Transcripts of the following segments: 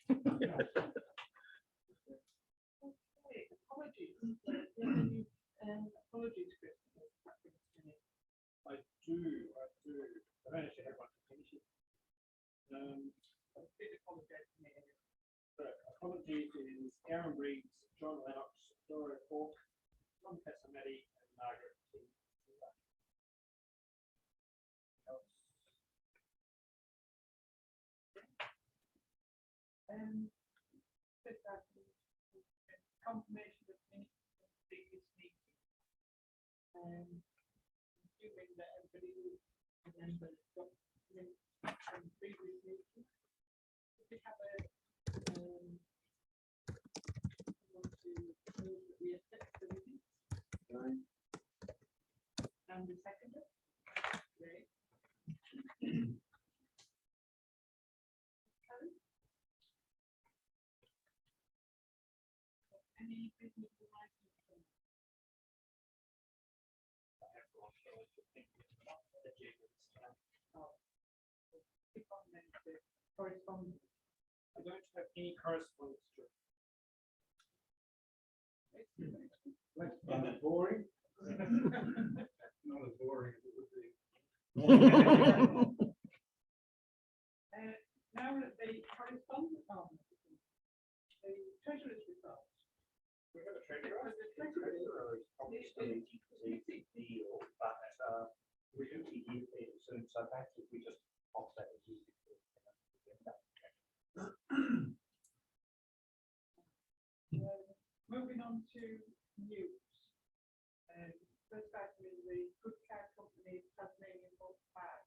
Apologies. Apologies, Chris. I do. I don't actually have one to finish it. Apologies is Aaron Briggs, John Lennox, Dora Falk, Tom Tasmania, and Margaret T. Confirmation of minutes of the previous meeting. Assuming that everybody will remember the document from the previous meeting. We have a want to move that we accept the minutes. And the seconder. Great. Any business items? Correspondence. I don't have any correspondence to. Not boring. Not as boring as it would be. Now that the correspondence on the treasurer's results. We have a treasurer. The treasurer Obviously, it's a big deal, but we do keep it soon, so perhaps if we just offset it. Moving on to news. First item is the Good Car Company Tasmania Park.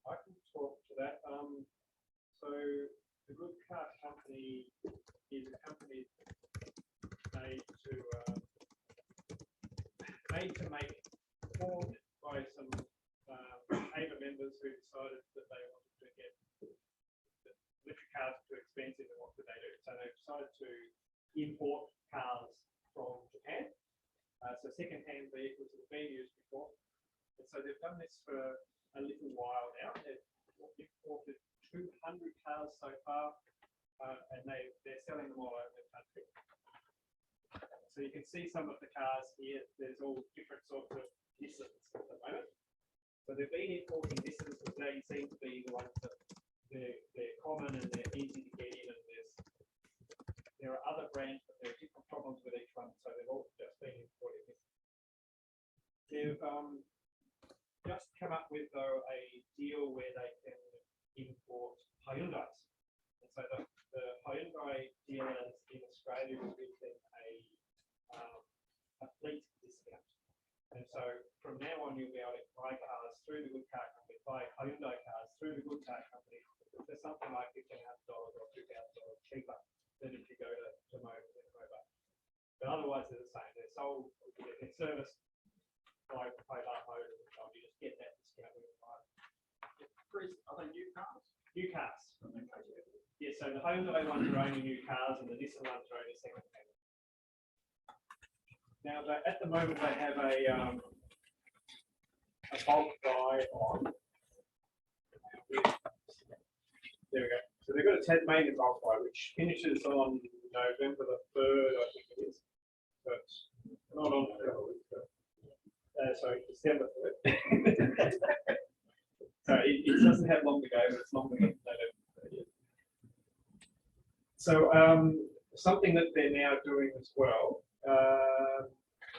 I can talk to that. So the Good Car Company is a company made to make formed by some AEVA members who decided that they wanted to get electric cars too expensive, and what could they do? So they decided to import cars from Japan. So second-hand vehicles that have been used before. And so they've done this for a little while now. They've imported 200 cars so far, and they're selling them all over the country. So you can see some of the cars here. There's all different sorts of Nissans at the moment. So they've been importing Nissans because they seem to be the ones that they're common and they're easy to get in. And there are other brands, but there are different problems with each one. So they've all just been importing this. They've just come up with though a deal where they can import Hyundais. And so the Hyundai dealers in Australia will give them a fleet discount. And so from now on, you'll be able to buy cars through the Good Car Company, buy Hyundai cars through the Good Car Company for something like $1,500 or $2,000 cheaper than if you go to Motors and Hobart. But otherwise, they're the same. They're sold, they're serviced by Hobart Motors, and so you just get that discount when you buy them. Chris, are they new cars? New cars. Yeah, so the Hyundai ones are only new cars, and the Nissan ones are only second-hand. Now, at the moment, they have a bulk buy on. There we go. So they've got a Tasmania bulk buy, which finishes on November the 3rd, I think it is. But not on sorry, December 3rd. So it doesn't have long to go, but it's longer than November 3rd. So something that they're now doing as well.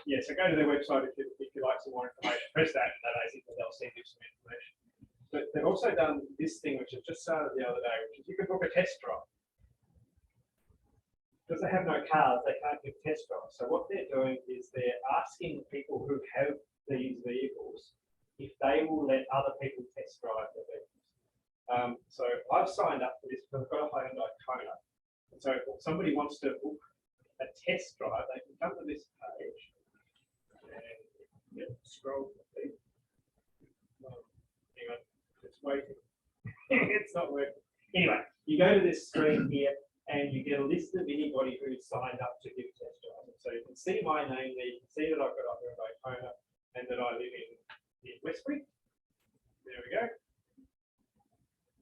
Yeah, so go to their website if you like some more information. Press that, and basically they'll send you some information. But they've also done this thing, which has just started the other day, which is you can book a test drive. Because they have no cars, they can't give test drives. So what they're doing is they're asking people who have these vehicles if they will let other people test drive their vehicles. So I've signed up for this because I've got a Hyundai Kona. And so if somebody wants to book a test drive, they can come to this page and scroll. Hang on, it's waiting. It's not working. Anyway, you go to this screen here and you get a list of anybody who's signed up to give test drives. So you can see my name there, you can see that I've got a Hyundai Kona and that I live in Westbury. There we go.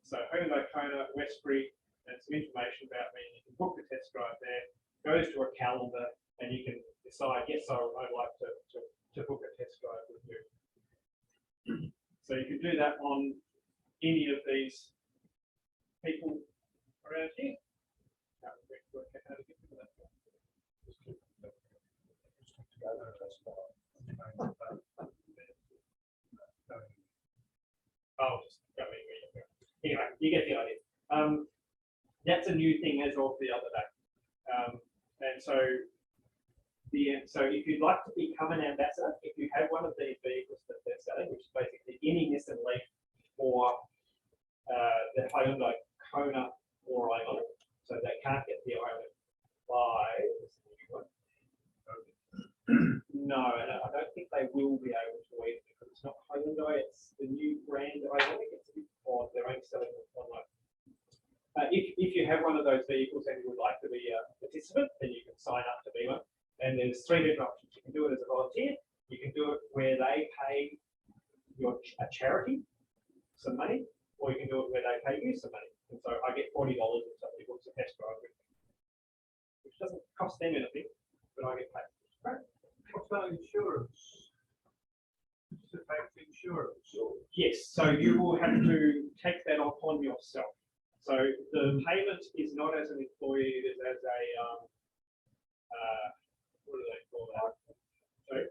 So Hyundai Kona, Westbury, and some information about me. You can book the test drive there, goes to a calendar, and you can decide, yes, I'd like to book a test drive with you. So you can do that on any of these people around here. How to get to that. Oh, just go anyway, you get the idea. That's a new thing as of the other day. And so if you'd like to become an ambassador, if you have one of these vehicles that they're selling, which is basically any Nissan Leaf or the Hyundai Kona or Ioniq, so they can't get the Ioniq by no, and I don't think they will be able to either because it's not Hyundai, it's the new brand Ioniq. It's a bit odd, they're only selling it online. If you have one of those vehicles and you would like to be a participant, then you can sign up to be one. And there's three different options. You can do it as a volunteer. You can do it where they pay a charity some money, or you can do it where they pay you some money. And so I get $40 if somebody books a test drive with me, which doesn't cost them anything, but I get paid. Right. What about insurance? Does it affect insurance? Yes, so you will have to take that upon yourself. So the payment is not as an employee, it is as a what do they call that? Sorry?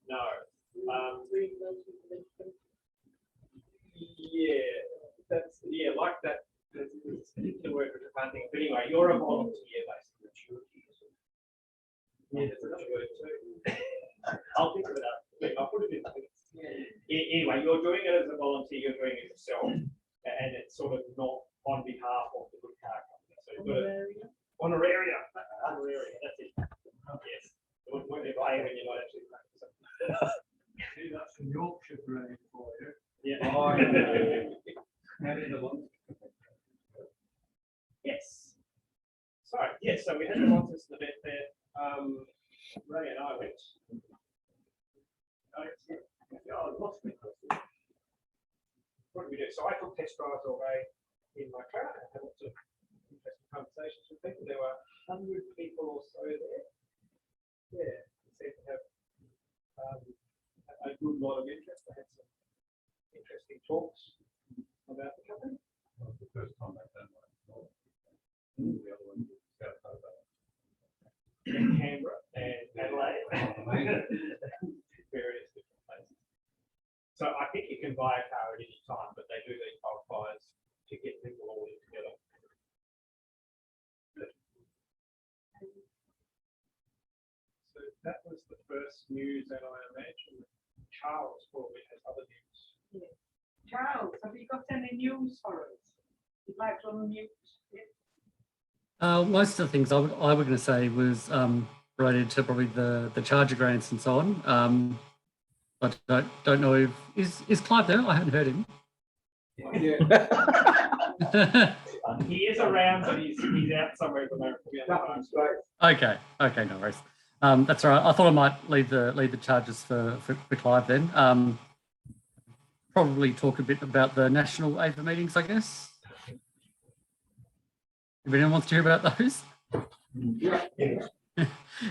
No. Yeah, like that. It's the word for the fun thing. But anyway, you're a volunteer basically. Yeah, that's another word too. I'll think of it up. I'll put it in. Anyway, you're doing it as a volunteer, you're doing it yourself, and it's sort of not on behalf of the good car company. So you've got to honoraria. That's it. Yes. What they buy when you're not actually practicing. See, that's in Yorkshire brain for you. Yeah. Oh, yeah. Yes. Sorry. Yes. So we had the monsters in the bed there. Ray and I went. I lost me. What did we do? So I took test drives all day in my car and had lots of interesting conversations with people. There were 100 people or so there. Yeah, they seemed to have a good lot of interest. I had some interesting talks about the company. That was the first time I've done one. The other one was South Hobart. In Canberra and Adelaide. Various different places. So I think you can buy a car at any time, but they do these bulk buys to get people all in together. So that was the first news, and I imagine Charles probably has other news. Yeah. Charles, have you got any news for us? You'd like to unmute? Yeah. Most of the things I was going to say was related to probably the charger grants and so on. But I don't know if is Clive there? I haven't heard him. Yeah. He is around, but he's out somewhere at the moment. Okay, no worries. That's all right. I thought I might leave the charges for Clive then. Probably talk a bit about the national AEVA meetings, I guess. If anyone wants to hear about those. Yeah.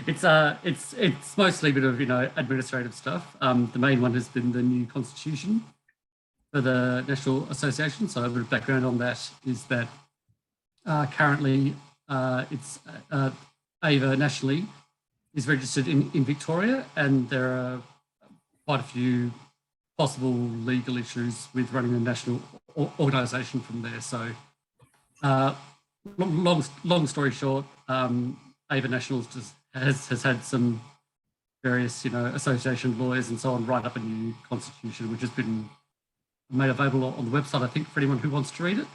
It's mostly a bit of administrative stuff. The main one has been the new constitution for the National Association. So a bit of background on that is that currently it's AEVA nationally is registered in Victoria, and there are quite a few possible legal issues with running a national organisation from there. So long story short, AEVA Nationals just has had some various, association lawyers and so on write up a new constitution, which has been made available on the website, I think, for anyone who wants to read it.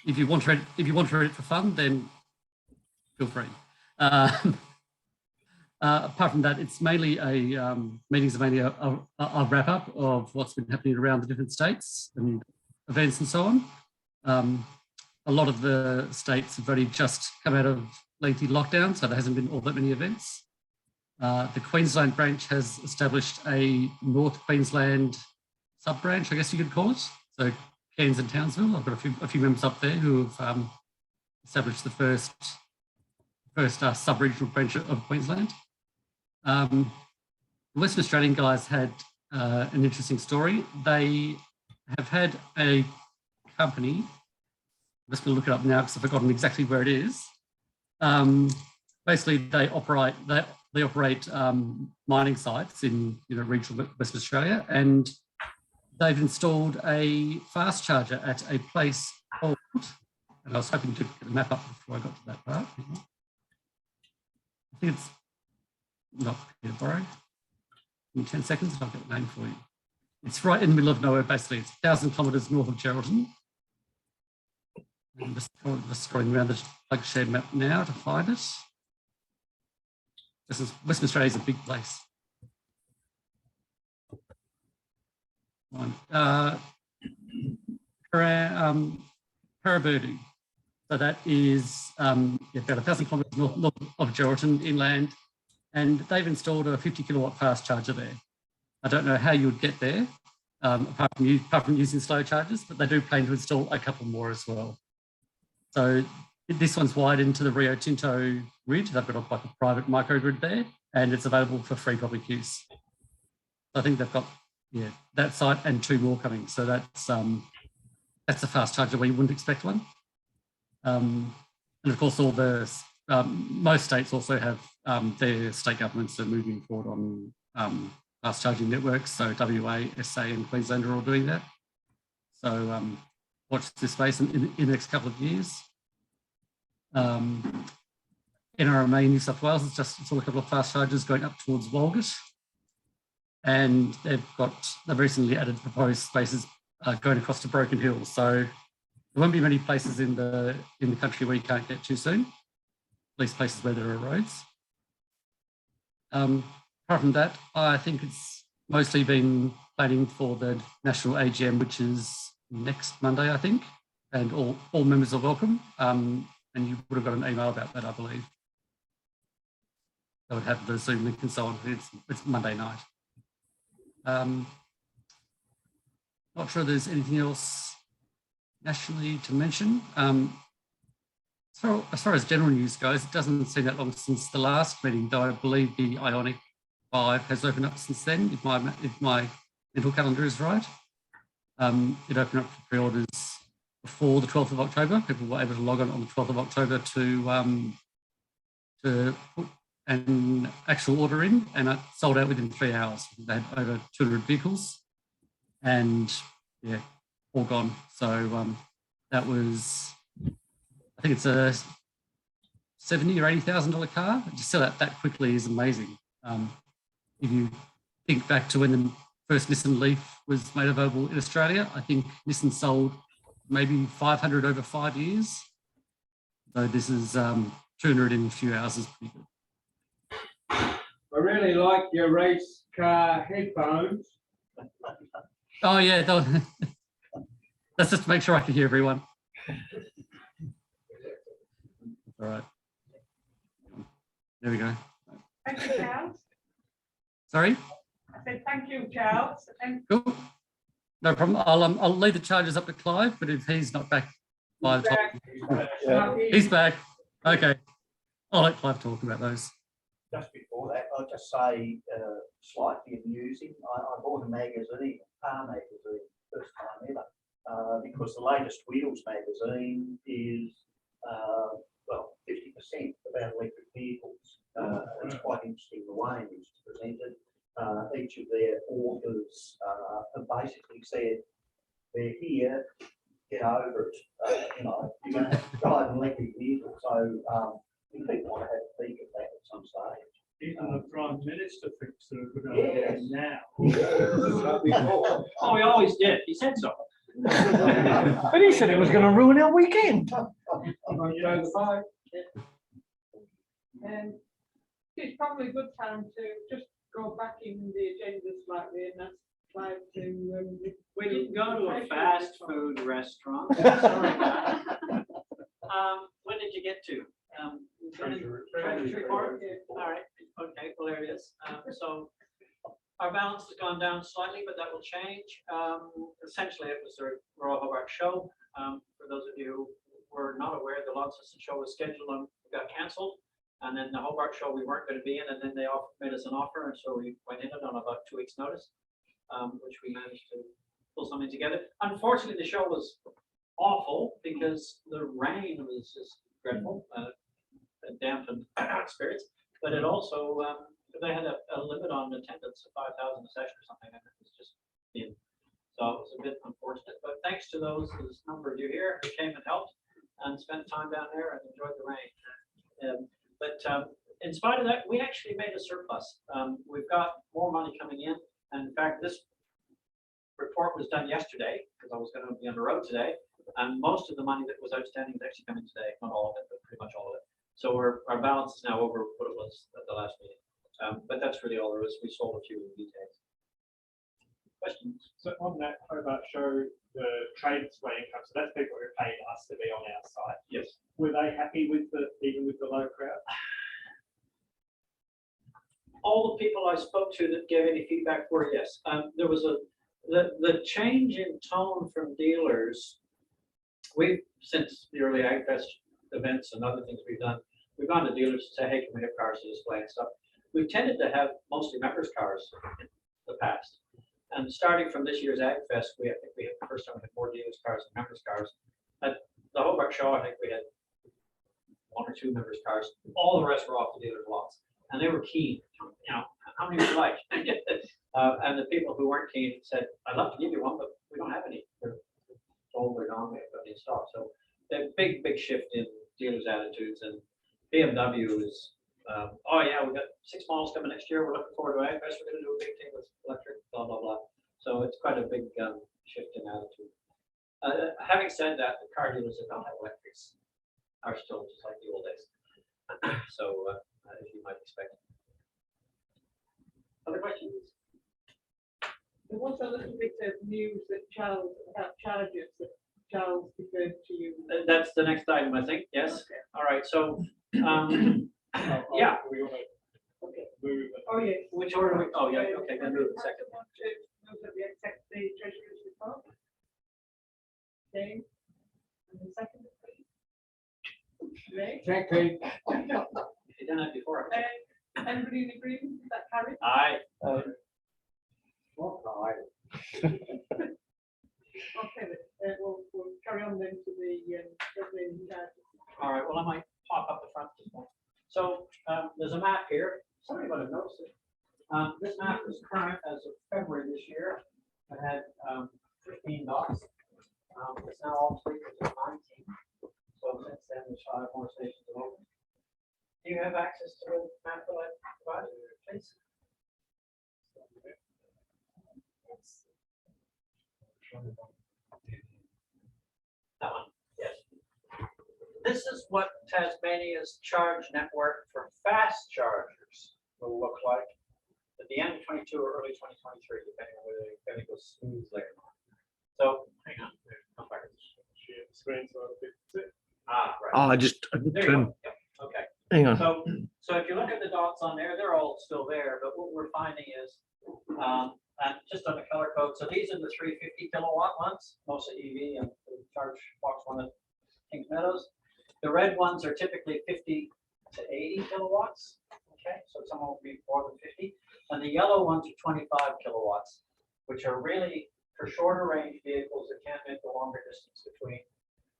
If you want to read it for fun, then feel free. Apart from that, it's mainly meetings are mainly a wrap up of what's been happening around the different states and events and so on. A lot of the states have already just come out of lengthy lockdown, so there hasn't been all that many events. The Queensland branch has established a North Queensland sub-branch, I guess you could call it. So Cairns and Townsville. I've got a few members up there who have established the first sub-regional branch of Queensland. The Western Australian guys had an interesting story. They have had a company. I'm just going to look it up now because I've forgotten exactly where it is. Basically, they operate mining sites in regional Western Australia, and they've installed a fast charger at a place called, and I was hoping to get the map up before I got to that part. I think it's not Peterborough. In 10 seconds, and I'll get the name for you. It's right in the middle of nowhere, basically. It's 1,000 kilometres north of Geraldton. I'm just scrolling around the plug share map now to find it. Western Australia is a big place. Paraburdu. So that is about 1,000 kilometres north of Geraldton inland, and they've installed a 50 kilowatt fast charger there. I don't know how you would get there, apart from using slow chargers, but they do plan to install a couple more as well. So this one's wired into the Rio Tinto grid. They've got like a private microgrid there, and it's available for free public use. I think they've got that site and 2 more coming. So that's a fast charger where you wouldn't expect one. And of course, all the most states also have their state governments are moving forward on fast charging networks. So WA, SA, and Queensland are all doing that. So watch this space in the next couple of years. NRMA New South Wales has just installed a couple of fast chargers going up towards Walgett, and they've recently added proposed spaces going across to Broken Hill. So there won't be many places in the country where you can't get to soon, at least places where there are roads. Apart from that, I think it's mostly been planning for the national AGM, which is next Monday, I think, and all members are welcome. And you would have got an email about that, I believe. They would have the Zoom link and so on. It's Monday night. Not sure there's anything else nationally to mention. So as far as general news goes, it doesn't seem that long since the last meeting, though I believe the Ioniq 5 has opened up since then, if my mental calendar is right. It opened up for pre-orders before the 12th of October. People were able to log on the 12th of October to put an actual order in, and it sold out within 3 hours. They had over 200 vehicles, and all gone. So that was, I think it's a $70,000 or $80,000 car. To sell out that quickly is amazing. If you think back to when the first Nissan Leaf was made available in Australia, I think Nissan sold maybe 500 over 5 years. So this is 200 in a few hours is pretty good. I really like your race car headphones. Oh yeah, that's just to make sure I can hear everyone. All right. There we go. Thank you, Charles. Sorry? I said thank you, Charles. And Cool. No problem. I'll leave the charges up to Clive, but if he's not back by the time he's back. Okay. I'll let Clive talk about those. Just before that, I'll just say slightly amusing. I bought a magazine, car magazine, first time ever, because the latest Wheels magazine is, 50% about electric vehicles. It's quite interesting the way in which it's presented. Each of their authors have basically said, they're here, get over it. You're going to drive an electric vehicle. So if people want to have a peek at that at some stage. Even the Prime Minister thinks they're a good idea now. Oh, he always did. He said so. But he said it was going to ruin our weekend. And it's probably a good time to just go back in the agenda slightly and ask Clive to. We didn't go to a fast food restaurant. Sorry about that. When did you get to? Treasury report? All right. Okay. Well, there it is. So our balance has gone down slightly, but that will change. Essentially, it was a Royal Hobart Show. For those of you who were not aware, the Launceston show was scheduled and got cancelled. And then the Hobart show we weren't going to be in, and then they made us an offer, and so we went in it on about 2 weeks' notice, which we managed to pull something together. Unfortunately, the show was awful because the rain was just dreadful, it dampened spirits. But it also they had a limit on attendance of 5,000 a session or something, and it was just in. So it was a bit unfortunate. But thanks to those, there's a number of you here who came and helped and spent time down there and enjoyed the rain. But in spite of that, we actually made a surplus. We've got more money coming in. And in fact, this report was done yesterday because I was going to be on the road today. And most of the money that was outstanding is actually coming today. Not all of it, but pretty much all of it. So our balance is now over what it was at the last meeting. But that's really all there is. We sold a few details. Questions? So on that Hobart show, the trade display income, so that's people who paid us to be on our site. Yes. Were they happy with even with the low crowd? All the people I spoke to that gave any feedback were yes. There was the change in tone from dealers. We've, since the early AgFest events and other things we've done, we've gone to dealers to say, hey, can we have cars to display and stuff. We've tended to have mostly members' cars in the past. And starting from this year's AgFest, I think we had the first time we had more dealers' cars than members' cars. At the Hobart show, I think we had 1 or 2 members' cars. All the rest were off the dealers' lots. And they were keen, you know, how many would you like? And the people who weren't keen said, I'd love to give you one, but we don't have any. They're sold, they're gone, we have got in stock. So a big shift in dealers' attitudes. And BMW is, oh yeah, we've got 6 models coming next year. We're looking forward to AgFest. We're going to do a big thing with electric, blah, blah, blah. So it's quite a big shift in attitude. Having said that, the car dealers that don't have electrics are still just like the old days. So as you might expect. Other questions? There was a little bit of news that about charges that Charles referred to you. That's the next item, I think. Yes. Okay. All right. So, yeah. We want to move. Oh, yes. Which order? Oh, yeah. Okay. Then move the second one. Move that we accept the treasurer's report. Dave, and the second, please. Ray? Second. You done that before. Everybody in agreement? Is that carried? Aye. What I? Okay, then, we'll carry on then to the opening charges. All right. Well, I might pop up the front this one. So there's a map here. Somebody might have noticed it. This map is current as of February this year. It had 15 dots. It's now all complete with 19. So since then, there's 5 more stations open. Do you have access to the map that I provided, please? That one, yes. This is what Tasmania's charge network for fast chargers will look like at the end of 22 or early 2023, depending on whether it goes smoothly or not. So, hang on, come back. Share the screen so other people can see. Ah, right. Oh, I just There you trim. go. Yep. Okay. Hang on. So if you look at the dots on there, they're all still there, but what we're finding is, and just on the color code, so these are the 350 kilowatt ones, mostly EV and the charge box one at Kings Meadows. The red ones are typically 50 to 80 kilowatts. Okay, so some will be more than 50. And the yellow ones are 25 kilowatts, which are really for shorter range vehicles that can't make the longer distance between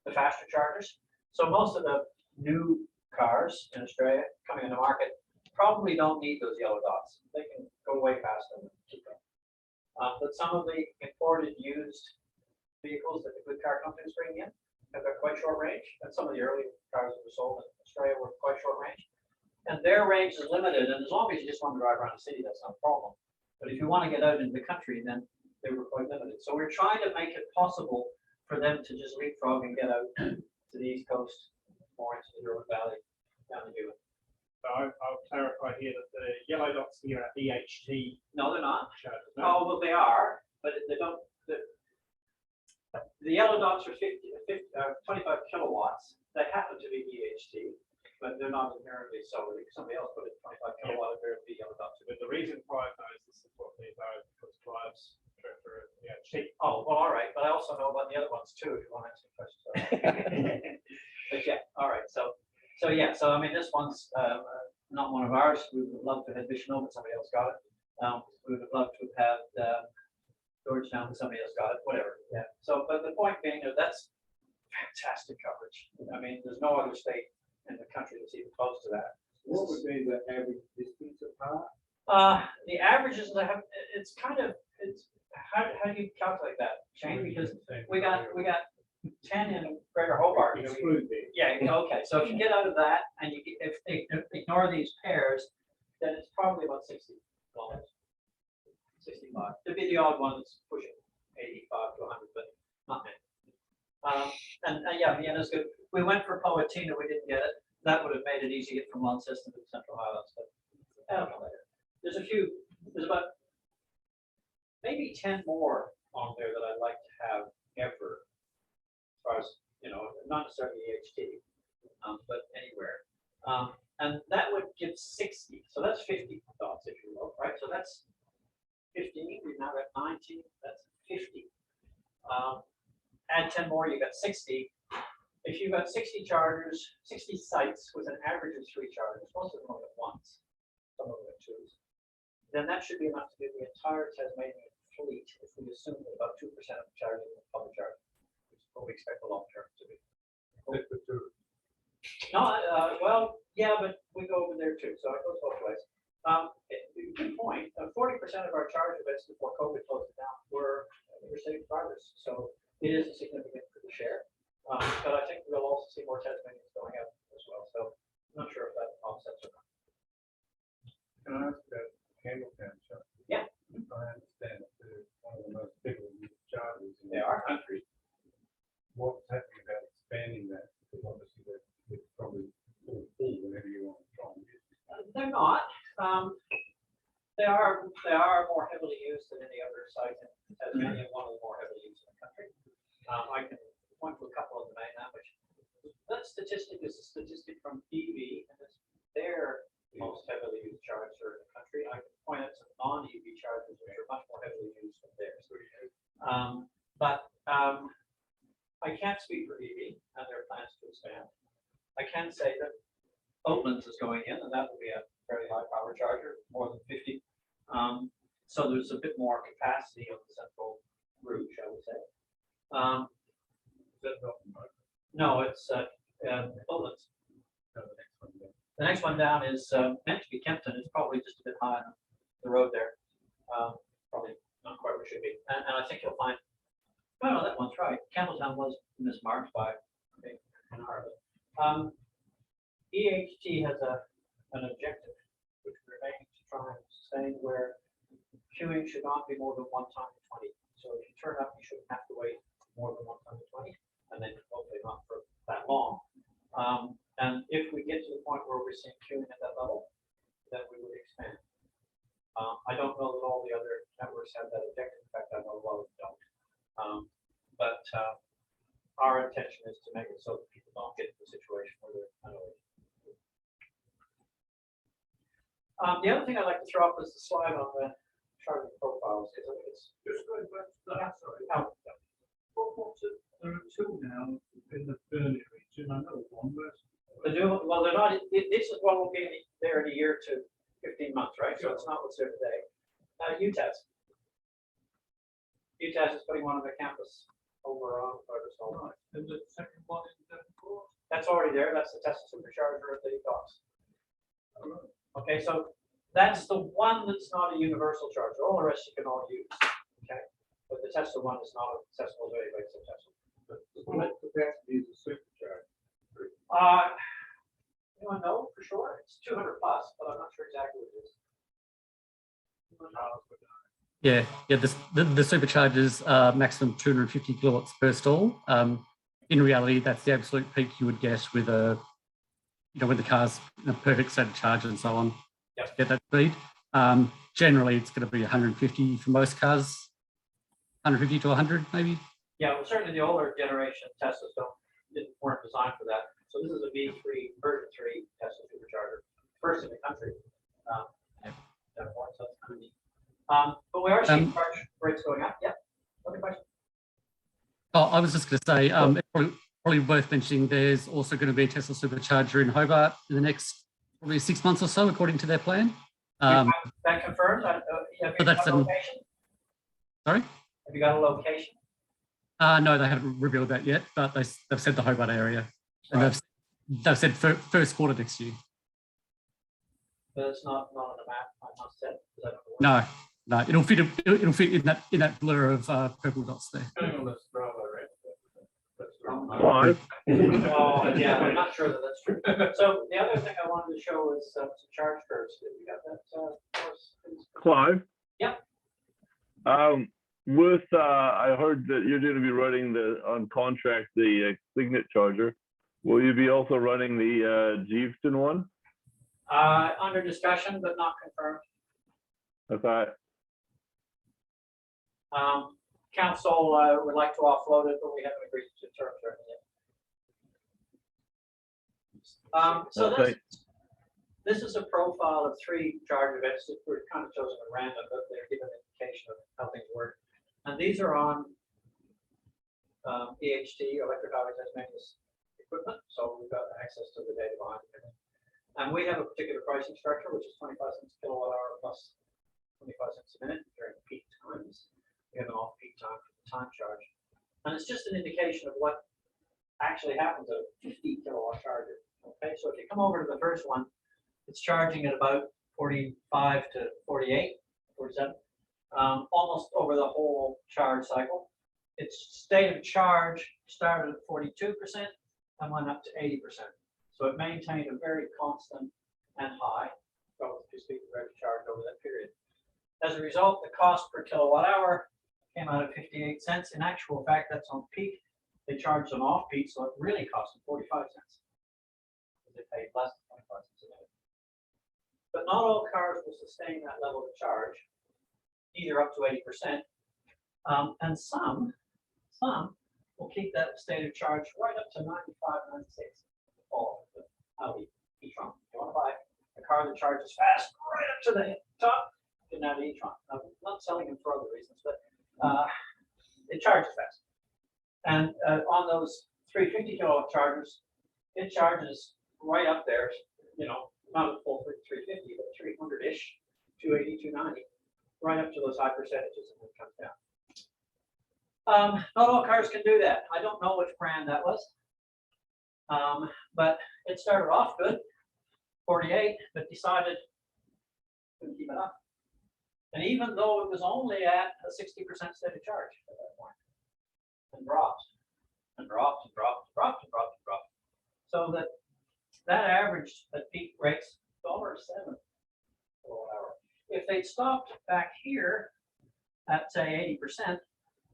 the faster chargers. So most of the new cars in Australia coming on the market probably don't need those yellow dots. They can go way faster than keep them. But some of the imported used vehicles that the good car companies bring in have got quite short range, and some of the early cars that were sold in Australia were quite short range. And their range is limited, and as long as you just want to drive around the city, that's not a problem. But if you want to get out into the country, then they were quite limited. So we're trying to make it possible for them to just leapfrog and get out to the East Coast, more into the River Valley, down the Hewitt. So I'll clarify here that the yellow dots here are EHT No, they're not. chargers. Oh, well, they are, but they don't. The yellow dots are 25 kilowatts. They happen to be EHT, but they're not inherently so. If somebody else put it 25 kilowatt, there would be yellow dots. But the reason Clive knows this is what these are is because Clive's cheap. Oh, well, all right, but I also know about the other ones too, if you want to answer questions. But yeah, all right, so yeah, so I mean, this one's not one of ours. We would love to have Vision but somebody else got it. We would love to have had Georgetown, but somebody else got it, whatever, yeah. So, but the point being that that's fantastic coverage. I mean, there's no other state in the country that's even close to that. What would be the average distance apart? The averages, it's kind of, how do you calculate that, Shane? Because we got 10 in Greater Hobart. Exclude the. Yeah, okay, so if you get out of that and you, if ignore these pairs, then it's probably about 60 kilometers. 65. There'd be the odd one that's pushing 85 to 100, but not many. And yeah, Vienna's good. We went for Poetina, we didn't get it. That would have made it easy to get from Launceston to the Central Highlands, but I don't know later. There's about maybe 10 more on there that I'd like to have ever, as far as, not necessarily EHT, but anywhere. And that would give 60, so that's 50 dots, if you will, right? So that's 15, we're now at 19, that's 50. Add 10 more, you got 60. If you've got 60 chargers, 60 sites with an average of 3 chargers, most of them only at once, some of them at 2s, then that should be enough to do the entire Tasmanian fleet if we assume that about 2% of the charging is public charging, which is what we expect the long term to be. No, well, yeah, but we go over there too, so it goes both ways. Good point. 40% of our charge events before COVID closed it down were state drivers, so it is a significant share. But I think we'll also see more Tasmanians going out as well. So I'm not sure if that offsets or not. Can I ask about Campbelltown charge? Yeah. I understand that they're one of the most people chargers in They the are. country. What's happening about expanding that? Because obviously it's probably full whenever you want to try and use it. They're not. They are more heavily used than any other site in Tasmania. One of the more heavily used in the country. I can point to a couple of the mainland, which that statistic is a statistic from EV, and it's their most heavily used charger in the country. I can point out some non-EV chargers which are much more heavily used than theirs. But I can't speak for EV and their plans to expand. I can say that Oatlands is going in, and that will be a very high power charger, more than 50. So there's a bit more capacity on the central route, shall we say. No, it's Oatlands. The next one down is meant to be Kempton. It's probably just a bit high on the road there. Probably not quite where it should be. And I think you'll find, well, no, that one's right. Campbelltown was mismarked by an hour. EHT has an objective, which remains to try and sustain where queuing should not be more than 1 time to 20. So if you turn up, you shouldn't have to wait more than 1 time to 20, and then hopefully not for that long. And if we get to the point where we're seeing queuing at that level, then we would expand. I don't know that all the other networks have that objective. In fact, I know a lot of them don't. But our intention is to make it so that people don't get into a situation where they're unaware. The other thing I'd like to throw up is the slide on the charging profiles. Because I think it's Just going back to that, sorry. What's it? There are 2 now in the Burnley region. I know one, but well, they're not. This is what will be there in a year to 15 months, right? So it's not what's there today. UTAS. UTAS is putting one on the campus over on Ferguson. right. And the second one in Devonport. That's already there. That's the Tesla supercharger at the docks. All right. Okay, so that's the one that's not a universal charger. All the rest you can all use. Okay, but the Tesla one is not accessible to anybody except Tesla. What capacity is a supercharger? Anyone know for sure? It's 200 plus, but I'm not sure exactly what it is. Yeah. The superchargers are maximum 250 kilowatts per stall. In reality, that's the absolute peak you would get with with the car's in a perfect state of charge and so on. Yep. To get that speed. Generally, it's going to be 150 for most cars. 150 to 100, maybe. Yeah, well, certainly the older generation Teslas weren't designed for that. So this is a V3 version 3 Tesla supercharger, first in the country. So that's pretty neat. But we are seeing Um, charge rates going up. Yep. Other question? Oh, I was just going to say, it's probably worth mentioning there's also going to be a Tesla supercharger in Hobart in the next probably 6 months or so, according to their plan. You have that confirmed? Have you but that's got a an- location? Sorry? Have you got a location? No, they haven't revealed that yet, but they've said the Hobart area. And Right. they've said first quarter next year. But it's not on the map, I must say. Is that what it No, it'll fit in that blur of purple dots there. Going on the Strava, right? That's right. Five. Oh, yeah, I'm not sure that that's true. So the other thing I wanted to show is some charge curves. Have you got that? For us, please? Clive? Yep. I heard that you're going to be running on contract the Signet charger. Will you be also running the Jeeveston one? Under discussion, but not confirmed. Okay. Council would like to offload it, but we haven't agreed to terms or anything yet. So Okay. this is a profile of 3 charge events that were kind of chosen at random, but they're giving an indication of how things work. And these are on EHT, Electric Highway Tasmania's equipment, so we've got access to the data behind it. And we have a particular pricing structure, which is 25 cents a kilowatt hour plus 25 cents a minute during peak times. We have an off-peak time for the time charge. And it's just an indication of what actually happens at a 50 kilowatt charger. Okay, so if you come over to the first one, it's charging at about 45 to 48, 47, almost over the whole charge cycle. Its state of charge started at 42% and went up to 80%. So it maintained a very constant and high relative speed of rate of charge over that period. As a result, the cost per kilowatt hour came out at 58 cents. In actual fact, that's on peak. They charged them off peak, so it really cost them 45 cents. They paid less than 25 cents a minute. But not all cars will sustain that level of charge, either up to 80%, and some will keep that state of charge right up to 95, 96. All of the Audi e-tron. You want to buy a car that charges fast right up to the top, you can have the e-tron. I'm not selling them for other reasons, but it charges fast. And on those 350 kilowatt chargers, it charges right up there, you know, not a full 350, but 300-ish, 280, 290, right up to those high percentages, and then it comes down. Not all cars can do that. I don't know which brand that was, but it started off good, 48, but decided couldn't keep it up. And even though it was only at a 60% steady charge at that point, and dropped, and dropped, and dropped, and dropped, and dropped, and dropped, so that averaged at peak rates $1.07 kilowatt hour. If they'd stopped back here at say 80%,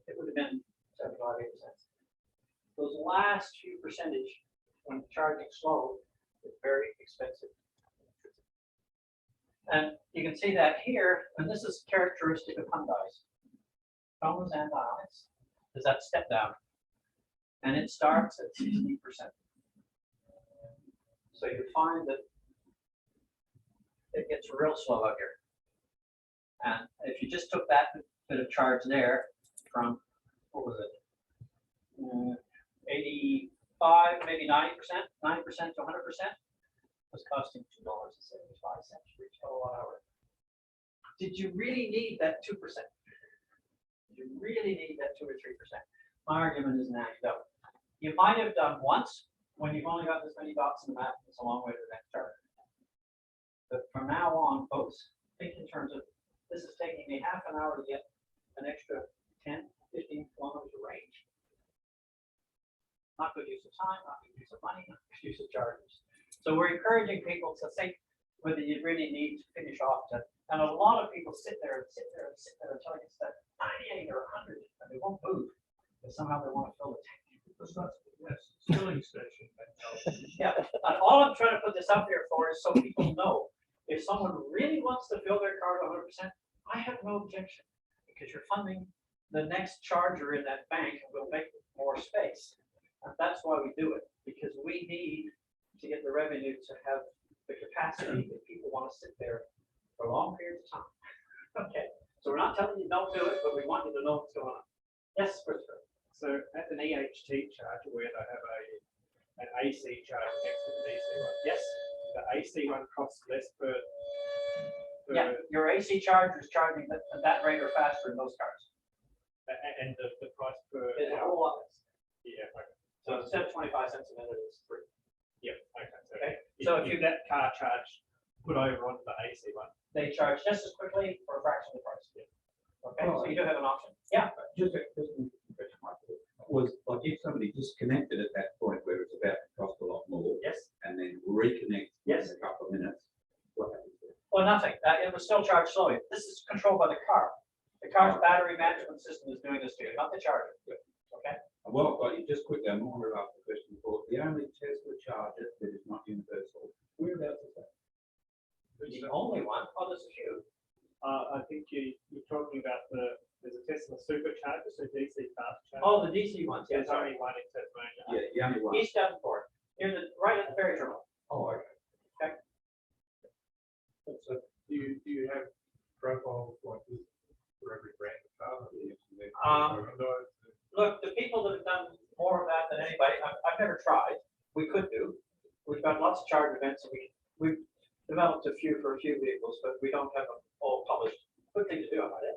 it would have been 75, 80 cents. Those last few percentage, when charging slow, is very expensive. And you can see that here, and this is characteristic of Hyundai's. Tones and Ioniqs is that step down, and it starts at 60%. So you find that it gets real slow out here. And if you just took that bit of charge there from, what was it, 85, maybe 90%, 90% to 100%, was costing $2.75 for each kilowatt hour. Did you really need that 2%? Did you really need that 2 or 3%? My argument is now you don't. You might have done once when you've only got this many dots in the map. It's a long way to the next chart. But from now on, folks, think in terms of this is taking me half an hour to get an extra 10, 15 kilometers of range. Not good use of time, not good use of money, not good use of chargers. So we're encouraging people to think whether you really need to finish off to, and a lot of people sit there and sit there and sit there until it gets to 98 or 100 and they won't move because somehow they want to fill the tank. Yes, filling station. Yeah, and all I'm trying to put this up here for is so people know if someone really wants to fill their car to 100%, I have no objection because you're funding the next charger in that bank and will make more space. And that's why we do it, because we need to get the revenue to have the capacity that people want to sit there for long periods of time. Okay, so we're not telling you don't do it, but we want you to know what's going on. Yes, Christopher. So at an EHT charger where they have an AC charger next to the DC one, Yes. the AC one costs less per. Yeah, your AC charger is charging at that rate or faster in those cars. And the price per It's a hour. whole lot less. Yeah, okay. So instead of 25 cents a minute, it's free. Yeah, okay. Okay, If, so if if you- that car charge put over onto the AC one, They charge just as quickly for a fraction of the price. Okay, so you do have an option. Yeah, Just a question mark. Was like if somebody disconnected at that point where it's about to cost a lot more yes, and then reconnect Yes. in a couple of minutes, what happens there? well, nothing. It was still charged slowly. This is controlled by the car. The car's battery management system is doing this to you, not the charger. Okay, Well, I've got you just quickly, I'm going to ask the question for the only Tesla charger that is not universal. Whereabouts is that? the only one, oh, there's a few. I think you're talking about there's a Tesla supercharger, so DC fast charger. Oh, the DC ones, There's yes, only one in Tasmania. Yeah, the only one. East Devonport, right at the ferry terminal. Oh, okay. So do you have profiles like this for every brand of car? Look, the people that have done more of that than anybody, I've never tried. We could do. We've got lots of charge events, and we've developed a few for a few vehicles, but we don't have them all published. Good thing to do about it.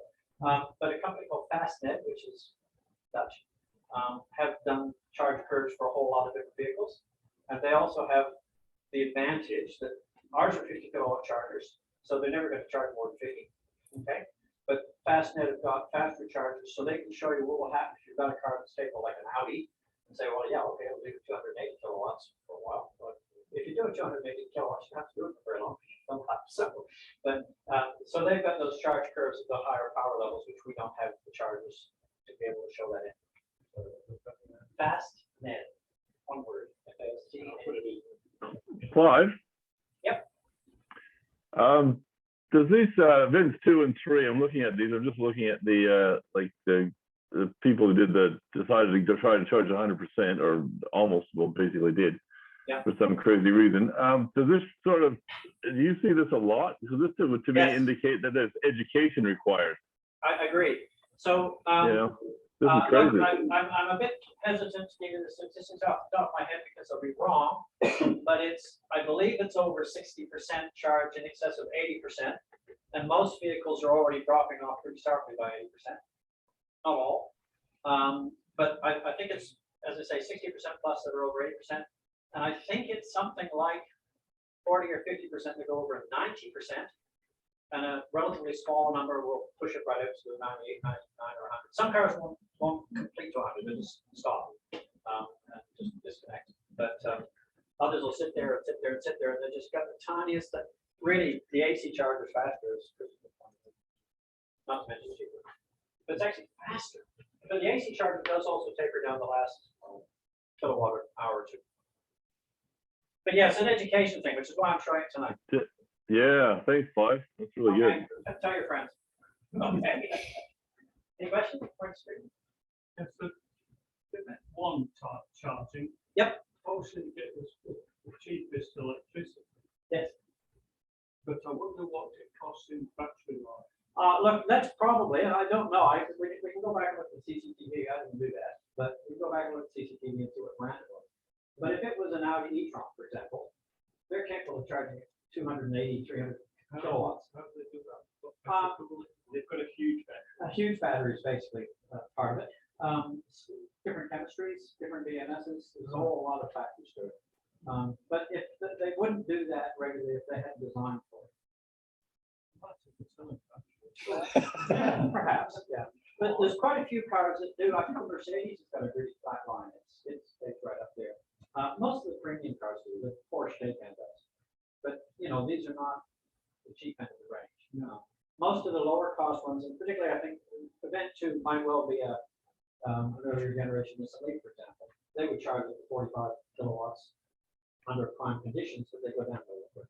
But a company called Fastnet, which is Dutch, have done charge curves for a whole lot of different vehicles. And they also have the advantage that ours are 50 kilowatt chargers, so they're never going to charge more than 50. Okay. But Fastnet have got faster chargers, so they can show you what will happen if you've got a car that's stable like an Audi, and say, well, yeah, okay, it'll do 280 kilowatts for a while. But if you do it 280 kilowatts, you don't have to do it for very long. So they've got those charge curves at the higher power levels, which we don't have the chargers to be able to show that in. Fastnet, one word, F-A-S-T-N-E-T. Clive? Yep. Does these events 2 and 3? I'm looking at these. I'm just looking at the the people who decided to try to charge 100% or almost, well, basically did. Yeah. For some crazy reason. Does this sort of, do you see this a lot? So this would to me Yes. indicate that there's education required. I agree. So, You know, this is look, crazy. I'm a bit hesitant to give you the statistics off the top of my head because I'll be wrong, but I believe it's over 60% charge, in excess of 80%. And most vehicles are already dropping off pretty sharply by 80%. Not all. But I think it's, as I say, 60% plus that are over 80%. And I think it's something like 40 or 50% to go over 90%. And a relatively small number will push it right up to 98, 99, or 100. Some cars won't complete to 100, they'll just stop and just disconnect. But others will sit there and sit there and sit there, and they just got the tiniest. Really, the AC charger is faster. Not to mention cheaper, but it's actually faster. But the AC charger does also taper down the last kilowatt hour or two. But yeah, it's an education thing, which is why I'm trying it tonight. Yeah, thanks, Clive. That's really good. Okay, tell your friends. Okay. Any questions? Yes, but one type charging. Yep. Obviously, you get the cheapest electricity, Yes. but I wonder what it costs in battery life. Look, that's probably, and I don't know, we can go back and look at CCTV, I didn't do that, but we can go back and look at CCTV and see what brand it was. But if it was an Audi e-tron, for example, they're capable of charging 280, 300 kilowatts. How do they do that? They've got a huge battery. A huge battery is basically part of it. Different chemistries, different BMSs, there's a whole lot of factors to it. But if they wouldn't do that regularly if they hadn't designed for it. Perhaps, yeah. But there's quite a few cars that do. I think the Mercedes has got a great flat line. It's right up there. Most of the premium cars do. The Porsche Taycan does. But you know, these are not the cheap end of the range. No. Most of the lower cost ones, and particularly I think Event 2 might well be an earlier generation of Elite, for example. They would charge at 45 kilowatts under prime conditions, but they go down really quick.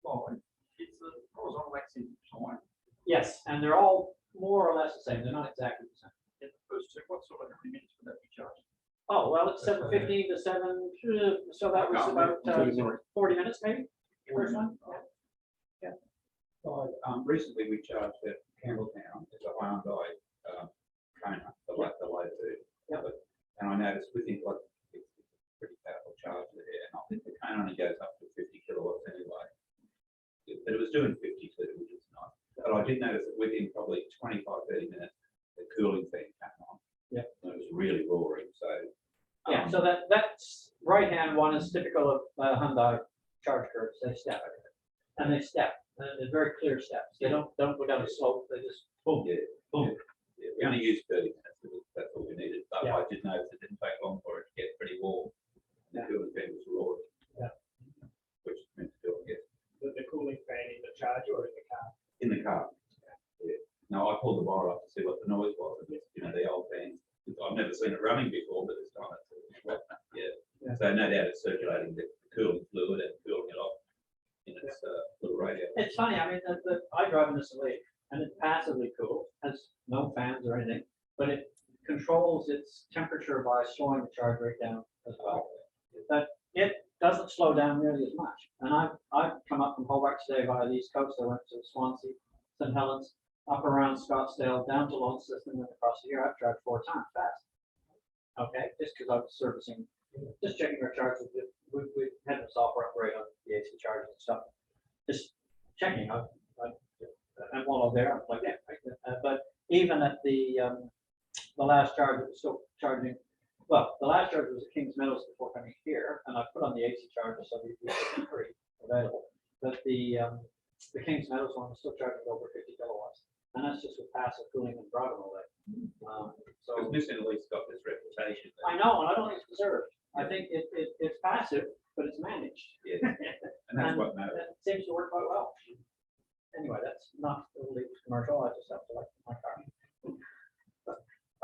Well, it's the horizontal axis time. Yes, and they're all more or less the same. They're not exactly the same. In the first two, what sort of minutes would that be charged? Oh, well, it's 7:15 to 7, so that was about 40 minutes maybe, first one. Yeah. Recently we charged at Campbelltown, it's a Hyundai, trainer, the low two. Yep. And I noticed within like, it's a pretty powerful charger there, and I think the cane only goes up to 50 kilowatts anyway. But it was doing 52, which is nice. But I did notice that within probably 25, 30 minutes, the cooling fan came on. Yep. And it was really roaring, so. Yeah, so that's right-hand one is typical of Hyundai charge curves. They step, and they step. And they're very clear steps. They don't go down a slope. They just boom, Yeah, boom. yeah, we only used 30 minutes, that's all we needed, but Yeah. I did notice it didn't take long for it to get pretty warm. The Yeah. cooling fan was roaring. Yeah. Which is meant to do, I guess, The cooling fan in the charger or in the car? in the car. Yeah. No, I pulled the wire up to see what the noise was, and you know, the old fans, I've never seen it running before, but this time it's, yeah. Yeah. So no doubt it's circulating the cooling fluid and cooling it off in its little radio. It's funny. I mean, I drive in this Leaf, and it's passively cool, has no fans or anything, but it controls its temperature by slowing the charge rate down as well. But it doesn't slow down nearly as much. And I've come up from Hobart today via the East Coast. I went to Swansea, St. Helens, up around Scottsdale, down to Launceston, and then across the year. I've charged 4 times fast. Okay, just because I was servicing, just checking our charges. We had the software upgrade on the AC chargers and stuff. Just checking. I'm while I was there, I was like, yeah. But even at the last charge, it was still charging. Well, the last charge was at Kings Meadows before coming here, and I put on the AC charger, so we had free available. But the Kings Meadows one was still charging over 50 kilowatts, and that's just with passive cooling and driving all day. So Because Missing Leaf's got this reputation. that- I know, and I don't think it's deserved. I think it's passive, but it's managed. Yeah, and that's what matters. It seems to work quite well. Anyway, that's not really commercial. I just have to like my car.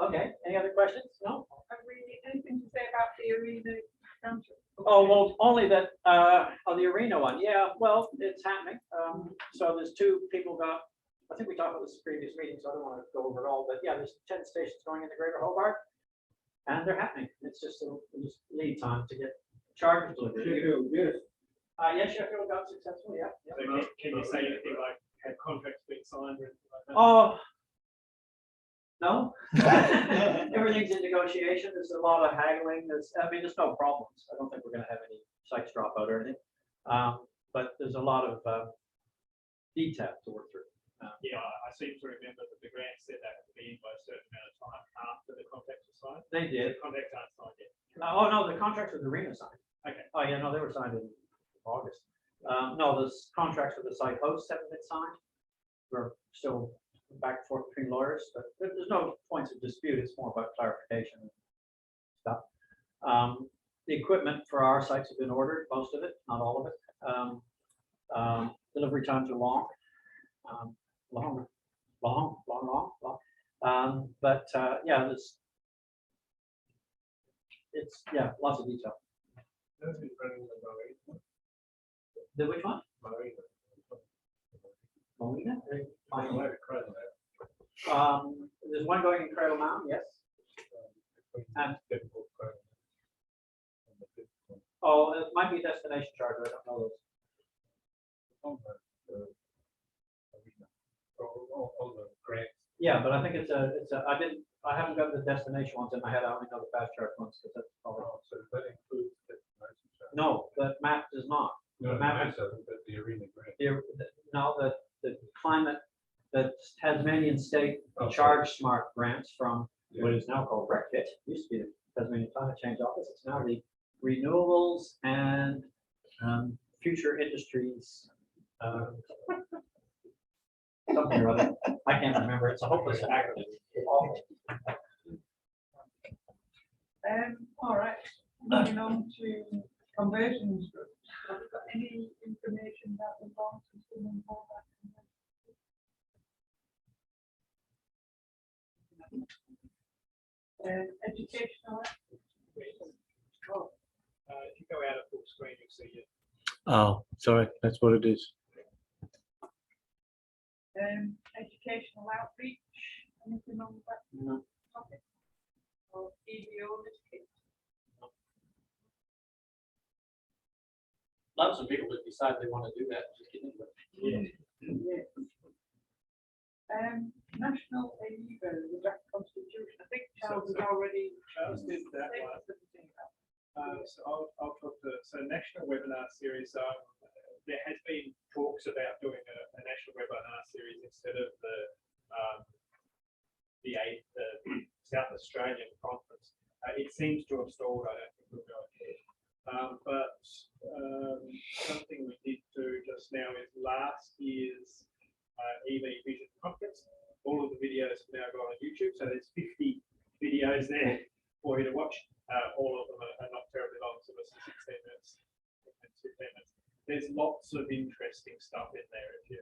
Okay, any other questions? No? Have we anything to say about the arena council? Oh, well, only that, on the arena one, yeah, well, it's happening. So there's 2 people I think we talked about this in previous meetings, so I don't want to go over it all, but yeah, there's 10 stations going into Greater Hobart. And they're happening. It's just just lead time to get chargers delivered. Yes. Yes, Sheffield got successful, yeah. So can you say anything like, have contracts been signed or anything like that? Oh, no. Everything's in negotiation. There's a lot of haggling. There's no problems. I don't think we're gonna have any sites drop out or anything. But there's a lot of detail to work through. Yeah, I seem to remember that the grant said that would be in by a certain amount of time after the contracts were signed. They did. The contracts aren't signed yet. Oh, no, the contracts with the arena signed. Okay. Oh, yeah, no, they were signed in August. No, the contracts with the site hosts haven't been signed. We're still back and forth between lawyers, but there's no points of dispute. It's more about clarification and stuff. The equipment for our sites have been ordered, most of it, not all of it. Delivery times are long. Long. But yeah, it's lots of detail. The which one? Marina? There's one going in Cradle Mountain, yes. And oh, it might be a destination charger. I don't know those. Yeah, but I think it's a. I haven't got the destination ones in my head. I only know the fast charge ones because that's probably. So that includes destination charge. No, the map does not. No, map that's but the arena grant. No, the climate, the Tasmanian state Oh, charge smart grants from Yeah. what is now called BRECFIT, used to be the Tasmanian Climate Change Office. It's now the Renewables and Future Industries. Something or other. I can't remember. It's a hopeless acronym. It's awful. All right, moving on to conversions groups. Have you got any information about the bonds? Educational. If you go out of full screen, you'll see it. Oh, sorry, that's what it is. Educational outreach, anything on that No. topic? Or EVO this case? Lots of people that decide they want to do that. Just kidding. But Yes. National AEVA, the draft constitution, I think Charles has already. Charles did that one. So I'll talk to, so national webinar series, there has been talks about doing a national webinar series instead of the South Australian conference. It seems to have stalled, I don't think we'll go ahead. But something we did do just now is last year's EV Vision conference. All of the videos have now gone on YouTube, so there's 50 videos there for you to watch. All of them are not terribly long, so it's 16 minutes, 15 minutes. There's lots of interesting stuff in there. If you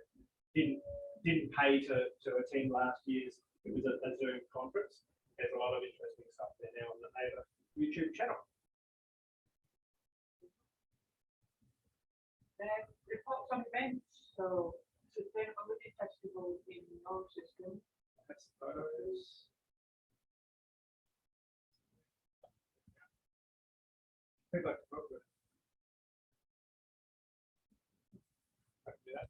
didn't pay to attend last year's, it was a Zoom conference. There's a lot of interesting stuff there now on the AEVA YouTube channel. Reports on events, so sustainability festival in North System. That's photos. Who'd like to talk about it? I can do that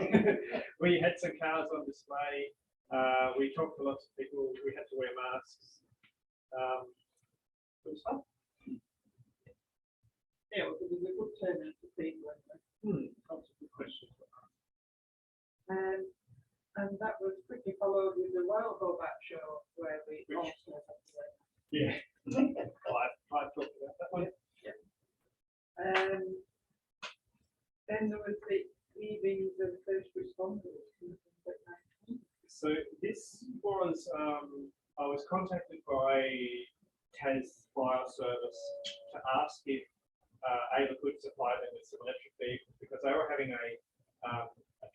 now. We had some cars on display. We talked to lots of people. We had to wear masks. Good stuff. Yeah, well, there was a good turnout of people. Lots of good questions. And that was quickly followed with the Royal Hobart show where we Which- also had to. Yeah. I talked about that one. Then there was the EVs and first responders. So this was, I was contacted by Tas Fire Service to ask if AEVA could supply them with some electric vehicles because they were having a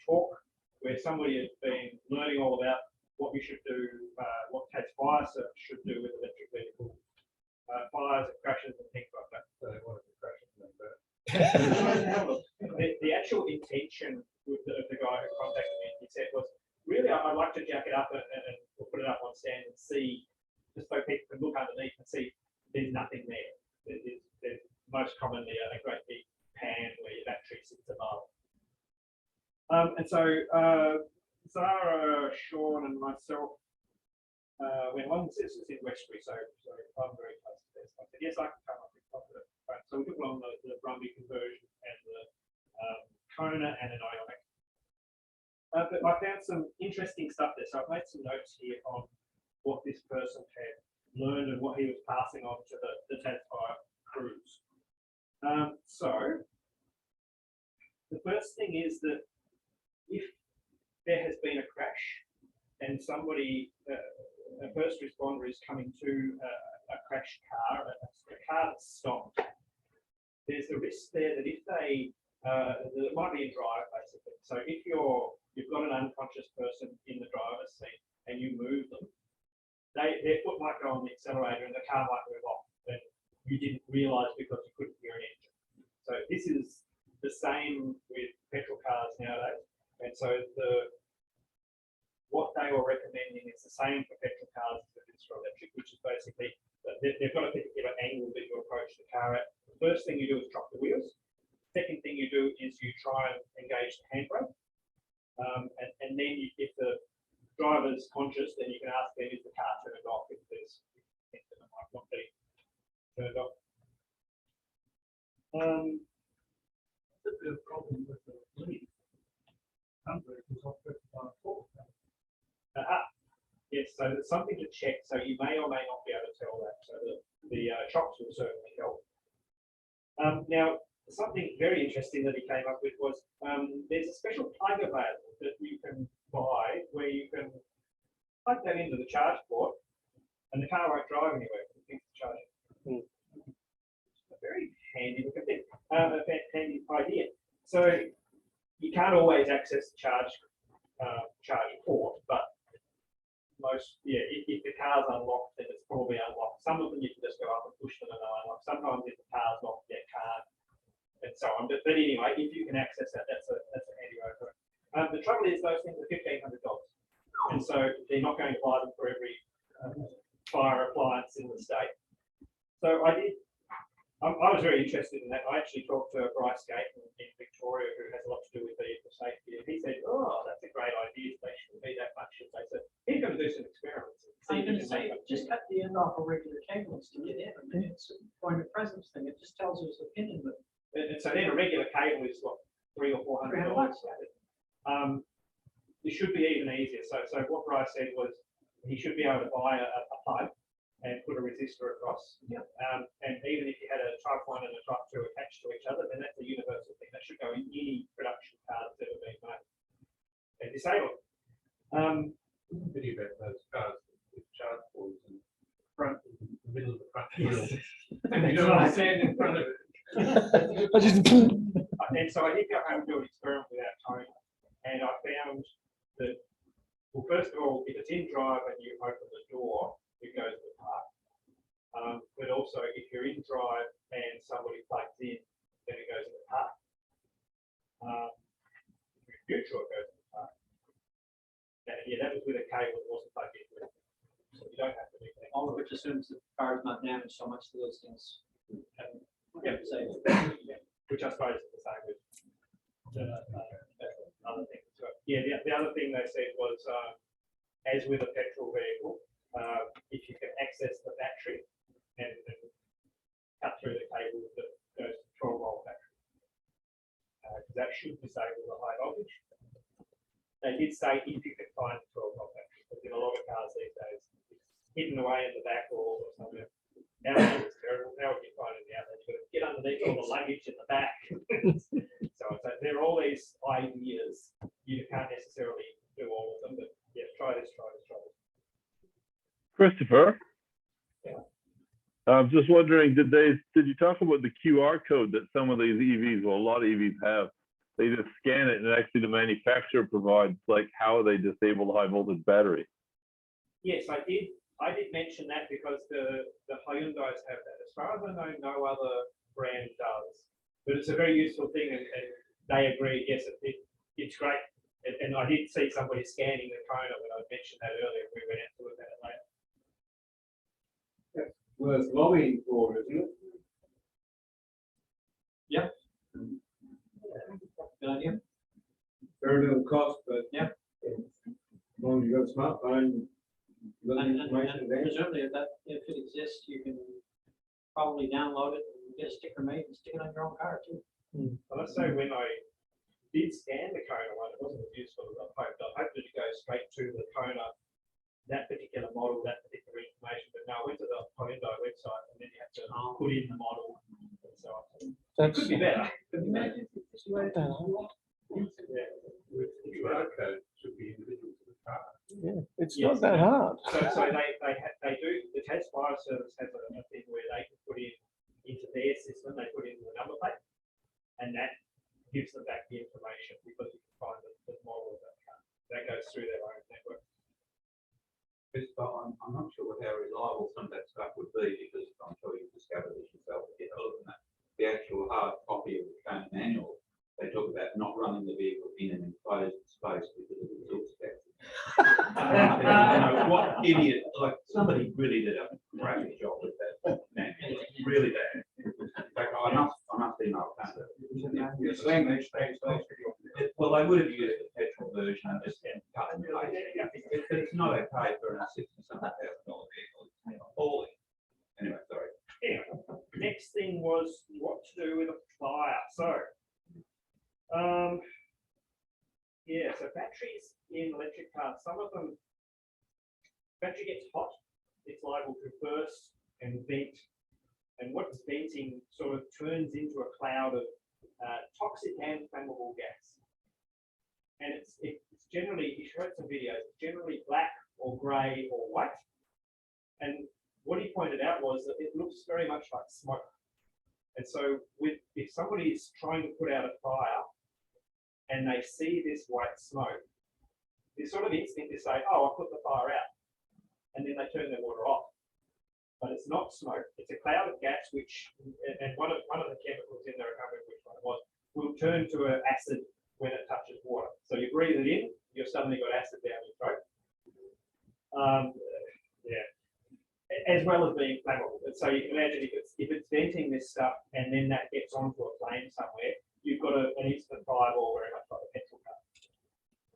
talk where somebody had been learning all about what we should do, what Tas Fire Service should do with electric vehicles, fires and crashes and things like that. So they wanted to crash it and burn. The actual intention with the guy who contacted me, he said was, really, I'd like to jack it up and put it up on stand and see, just so people can look underneath and see there's nothing there. There's most commonly a great big pan where your battery sits above. And so Zara, Sean and myself went along. This is in Westbury, so I'm very close to this. I said, yes, I can come up with it. So we took along the Brumby conversion and the Kona and an Ioniq. But I found some interesting stuff there. So I've made some notes here on what this person had learned and what he was passing on to the Tas Fire crews. So the first thing is that if there has been a crash and somebody, a first responder is coming to a crashed car, a car that's stopped, there's the risk there that if they, it might be in drive basically. So if you've got an unconscious person in the driver's seat and you move them, their foot might go on the accelerator and the car might move off and you didn't realise because you couldn't hear an engine. So this is the same with petrol cars nowadays. And so what they were recommending is the same for petrol cars as it is for electric, which is basically that they've got a particular angle that you approach the car at. The first thing you do is drop the wheels. Second thing you do is you try and engage the handbrake. And then if the driver's conscious, then you can ask them, is the car turned off if there's things that might not be turned off. The problem with the lead. Yes, so there's something to check. So you may or may not be able to tell that. So the chocks will certainly help. Now, something very interesting that he came up with was there's a special plug available that you can buy where you can plug that into the charge port and the car won't drive anywhere because it's charging. A very handy looking thing, a handy idea. So you can't always access the charge port, but if the car's unlocked, then it's probably unlocked. Some of them you can just go up and push them and they'll unlock. Sometimes if the car's locked, you can't, and so on. But anyway, if you can access that, that's a handy way for it. The trouble is those things are $1,500, and so they're not going to buy them for every fire appliance in the state. So I did I was very interested in that. I actually talked to Bryce Gate in Victoria, who has a lot to do with vehicle safety, and he said, "Oh, that's a great idea. They shouldn't be that much, should they?" So he's going to do some experiments. I'm going to say, just cut the end off of regular cables to get in. I mean, it's a point of presence thing. It just tells us the pin in the. And so then a regular cable is what, $300 or $400. It should be even easier. So what Bryce said was he should be able to buy a plug and put a resistor across. Yep. And even if you had a type 1 and a type 2 attached to each other, then that's a universal thing. That should go in any production car that's ever been made and disabled. Pity about those cars with charge ports in front, in the middle of the front wheel. And you don't want to stand in front of it. And so I did go home and do an experiment with our Tony, and I found that, well, first of all, if it's in drive and you open the door, it goes to the park. But also, if you're in drive and somebody plugs in, then it goes to the park. If you're neutral, it goes to the park. And yeah, that was with a cable that wasn't plugged in. So you don't have to do that. All of which assumes the car is not damaged so much that those things haven't. Yeah, which I suppose is the same with other things. So, yeah, the other thing they said was, as with a petrol vehicle, if you can access the battery and cut through the cable that goes to 12-volt battery, that should disable the high voltage. They did say if you can find a 12-volt battery, because in a lot of cars these days, it's hidden away in the back or somewhere. Nowadays it's terrible. Now if you find it out, you've got to get underneath all the luggage in the back. So there are all these ideas. You can't necessarily do all of them, but yeah, try this. Christopher? Yeah. I'm just wondering, did you talk about the QR code that some of these EVs, well, a lot of EVs have? They just scan it and actually the manufacturer provides like how they disable the high voltage battery. Yes, I did mention that because the Hyundais have that. As far as I know, no other brand does. But it's a very useful thing, and they agree. Yes, it's great. And I did see somebody scanning the Kona when I mentioned that earlier. We went out to look at it later. Worth lobbying for, isn't it? Yep. Good idea. Very little cost, but. Yeah. As long as you've got a smartphone. you've got the And information there. presumably if it exists, you can probably download it and get a sticker made and stick it on your own car too. I must say, when I did scan the Kona one, it wasn't as useful as I hoped. I hoped it to go straight to the Kona, that particular model, that particular information. But no, I went to the Hyundai website and then you have to put in the model and so on. It could be better. Yeah. With the QR code should be individual to the car. Yeah, it's Yes. not that hard. So they do, the Test Fire Service has a thing where they can put in into their system, they put in the number plate, and that gives them back the information because you can find the model of that car. That goes through their own network. I'm not sure how reliable some of that stuff would be, because I'm sure you've discovered this yourself to get hold of that. The actual hard copy of the Kona manual, they talk about not running the vehicle in an enclosed space because of the resource scarcity. What idiot, like somebody really did a crappy job with that manual, really bad. In fact, I must email Canada. You're saying they stay. Well, they would have used the petrol version and just cut and paste. But it's not okay for a $60,000 vehicle. It's appalling. Anyway, sorry. Anyway, next thing was what to do with a fire. So, so batteries in electric cars, some of them, battery gets hot, it's liable to burst and vent. And what's venting sort of turns into a cloud of toxic and flammable gas. And it's generally, you showed some videos, it's generally black or grey or white. And what he pointed out was that it looks very much like smoke. And so if somebody is trying to put out a fire and they see this white smoke, their sort of instinct is say, oh, I'll put the fire out. And then they turn their water off. But it's not smoke, it's a cloud of gas, which, and one of the chemicals in there, I can't remember which one it was, will turn to an acid when it touches water. So you breathe it in, you've suddenly got acid down your throat. as well as being flammable. And so you can imagine if it's venting this stuff and then that gets onto a flame somewhere, you've got an instant fireball very much like a petrol car.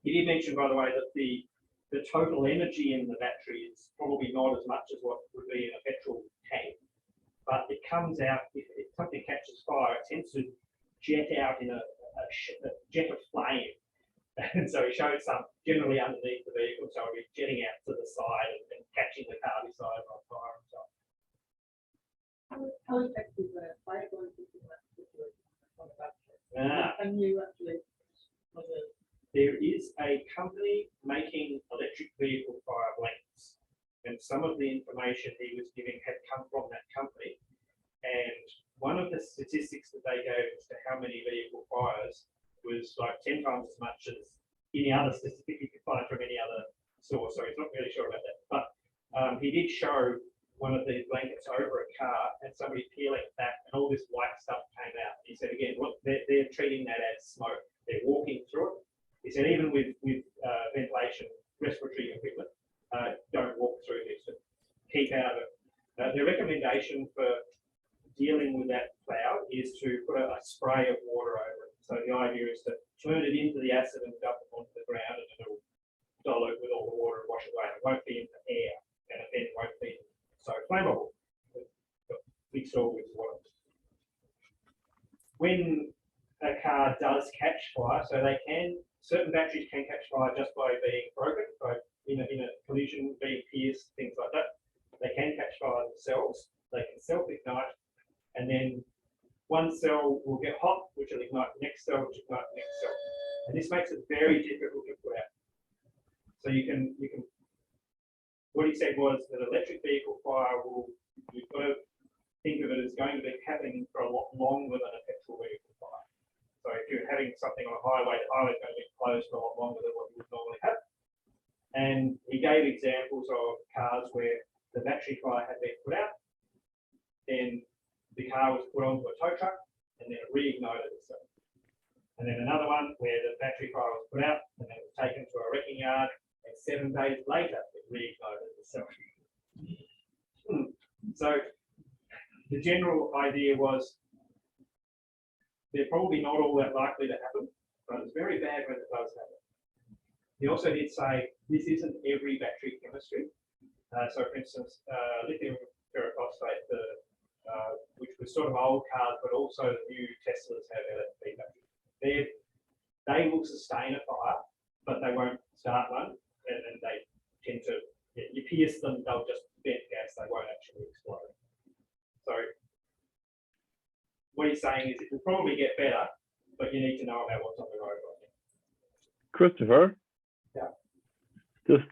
He did mention, by the way, that the total energy in the battery is probably not as much as what would be in a petrol tank, but it comes out, if something catches fire, it tends to jet out in a jet of flame. And so he showed some generally underneath the vehicle, so it'll be jetting out to the side and catching the car beside on fire and so on. How effective are fire going to be that situation on a battery? Ah. And you actually, There is a company making electric vehicle fire blankets, and some of the information he was giving had come from that company. And one of the statistics that they gave as to how many vehicle fires was like 10 times as much as any other statistic you could find from any other source. So he's not really sure about that. But he did show one of these blankets over a car and somebody peeling it back and all this white stuff came out. He said, again, look, they're treating that as smoke. They're walking through it. He said, even with ventilation, respiratory equipment, don't walk through this. Keep out of it. The recommendation for dealing with that cloud is to put a spray of water over it. So the idea is to turn it into the acid and dump it onto the ground, and it'll dilute with all the water and wash it away. It won't be in the air, and then it won't be so flammable. Mixed all with water. When a car does catch fire, so certain batteries can catch fire just by being broken, by in a collision, being pierced, things like that. They can catch fire themselves. They can self-ignite. And then one cell will get hot, which will ignite the next cell, which will ignite the next cell. And this makes it very difficult to put out. So you can, what he said was that electric vehicle fire you've got to think of it as going to be happening for a lot longer than a petrol vehicle fire. So if you're having something on a highway, the highway is going to be closed for a lot longer than what you would normally have. And he gave examples of cars where the battery fire had been put out, then the car was put onto a tow truck and then it reignited itself. And then another one where the battery fire was put out and then it was taken to a wrecking yard, and 7 days later it reignited itself. So the general idea was they're probably not all that likely to happen, but it's very bad when it does happen. He also did say this isn't every battery chemistry. So for instance, lithium ferrophosphate, which was sort of old cars, but also the new Teslas have LFP batteries. They will sustain a fire, but they won't start one, and they tend to, you pierce them, they'll just vent gas, they won't actually explode. So what he's saying is it will probably get better, but you need to know about what's on the road right now. Christopher? Yeah. Just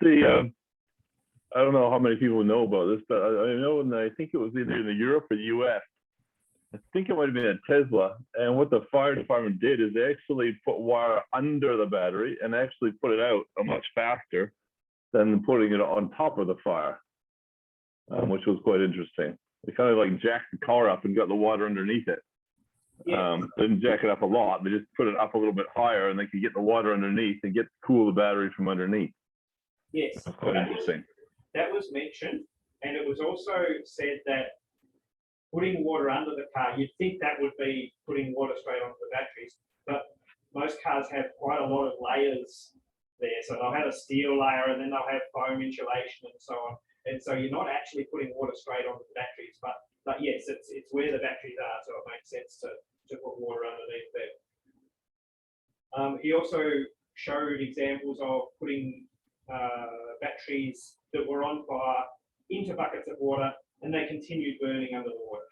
I don't know how many people know about this, but I know, and I think it was either in Europe or the US. I think it might have been a Tesla. And what the fire department did is they actually put wire under the battery and actually put it out much faster than putting it on top of the fire, which was quite interesting. They kind of like jacked the car up and got the water underneath it. Yeah. They didn't jack it up a lot. They just put it up a little bit higher, and they could get the water underneath and cool the battery from underneath. Yes. That's quite interesting. That was mentioned, and it was also said that putting water under the car, you'd think that would be putting water straight onto the batteries, but most cars have quite a lot of layers there. So they'll have a steel layer, and then they'll have foam insulation and so on. And so you're not actually putting water straight onto the batteries, but yes, it's where the batteries are, so it makes sense to put water underneath there. He also showed examples of putting batteries that were on fire into buckets of water, and they continued burning under the water.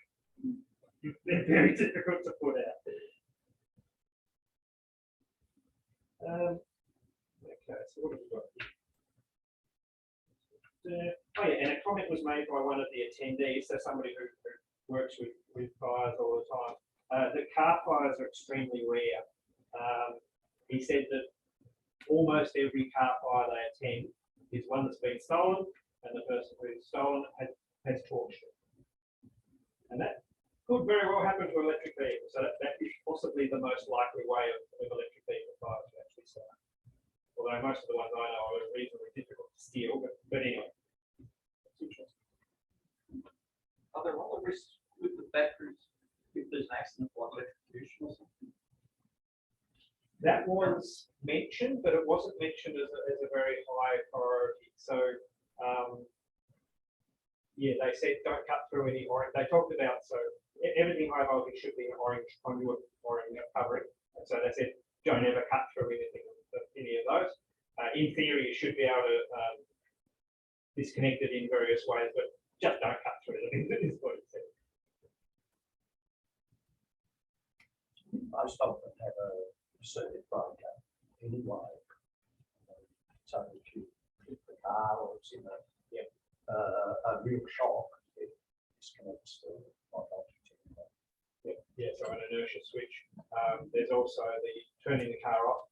They're very difficult to put out. Okay, so what have we got here? Oh yeah, and a comment was made by one of the attendees, so somebody who works with fires all the time, that car fires are extremely rare. He said that almost every car fire they attend is one that's been stolen, and the person who's stolen has torched it. And that could very well happen to electric vehicles. So that is possibly the most likely way of electric vehicle fires to actually start. Although most of the ones I know are reasonably difficult to steal, but anyway, it's interesting. Are there other risks with the batteries if there's an accident like electrocution or something? That was mentioned, but it wasn't mentioned as a very high priority. So, yeah, they said don't cut through any orange. They talked about everything high voltage should be an orange conduit or covering. And so they said don't ever cut through any of those. In theory, you should be able to disconnect it in various ways, but just don't cut through them. Is what it said. Most of them have a circuit breaker anyway. So if you hit the car or it's in a real shock, it disconnects the high voltage. Yeah, so an inertia switch. There's also the turning the car off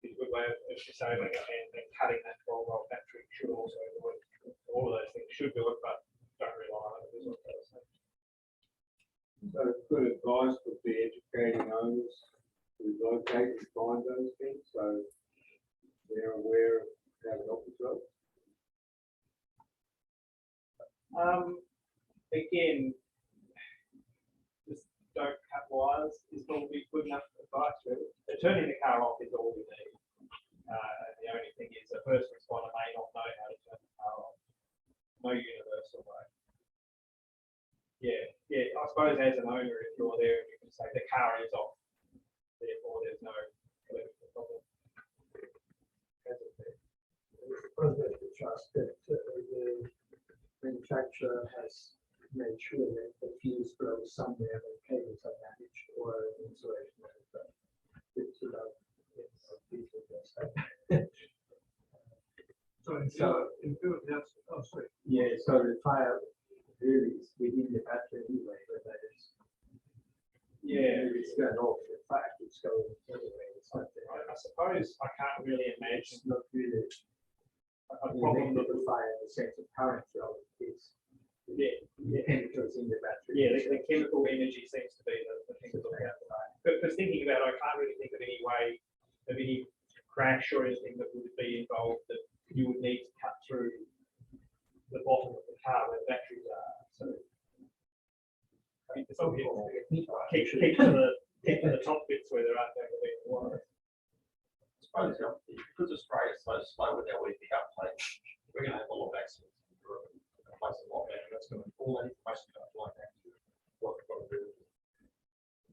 is a good way of disabling it, and cutting that 12-volt battery should also do it. All of those things should do it, but don't rely on it. Is what they were saying. So good advice would be educating owners to locate and find those things, so they're aware of how to help themselves. Again, just don't cut wires is probably good enough advice, really. But turning the car off is all we need. The only thing is a first responder may not know how to turn the car off. No universal way. Yeah, I suppose as an owner, if you're there, you can say the car is off. Therefore, there's no electrical problem. The trust that the manufacturer has made sure that the fuse goes somewhere when cables are damaged or insulation is So yeah, so the fire really is within the battery anyway, but that is it's going off. In fact, it's going anyway. It's not there. I suppose I can't really imagine It's not really a problem that the fire in the sense of current flow is the chemicals in the battery. Yeah, the chemical energy seems to be the thing to look at. But thinking about it, I can't really think of any way of any crash or anything that would be involved that you would need to cut through the bottom of the car where the batteries are. So I think it's all keep to the top bits where there aren't going to be any wires. I suppose because Australia's so slow with their EV uptake, we're going to have a lot of accidents in Europe. Place a lot better. That's going to all that information going to flow down to what we've got to do.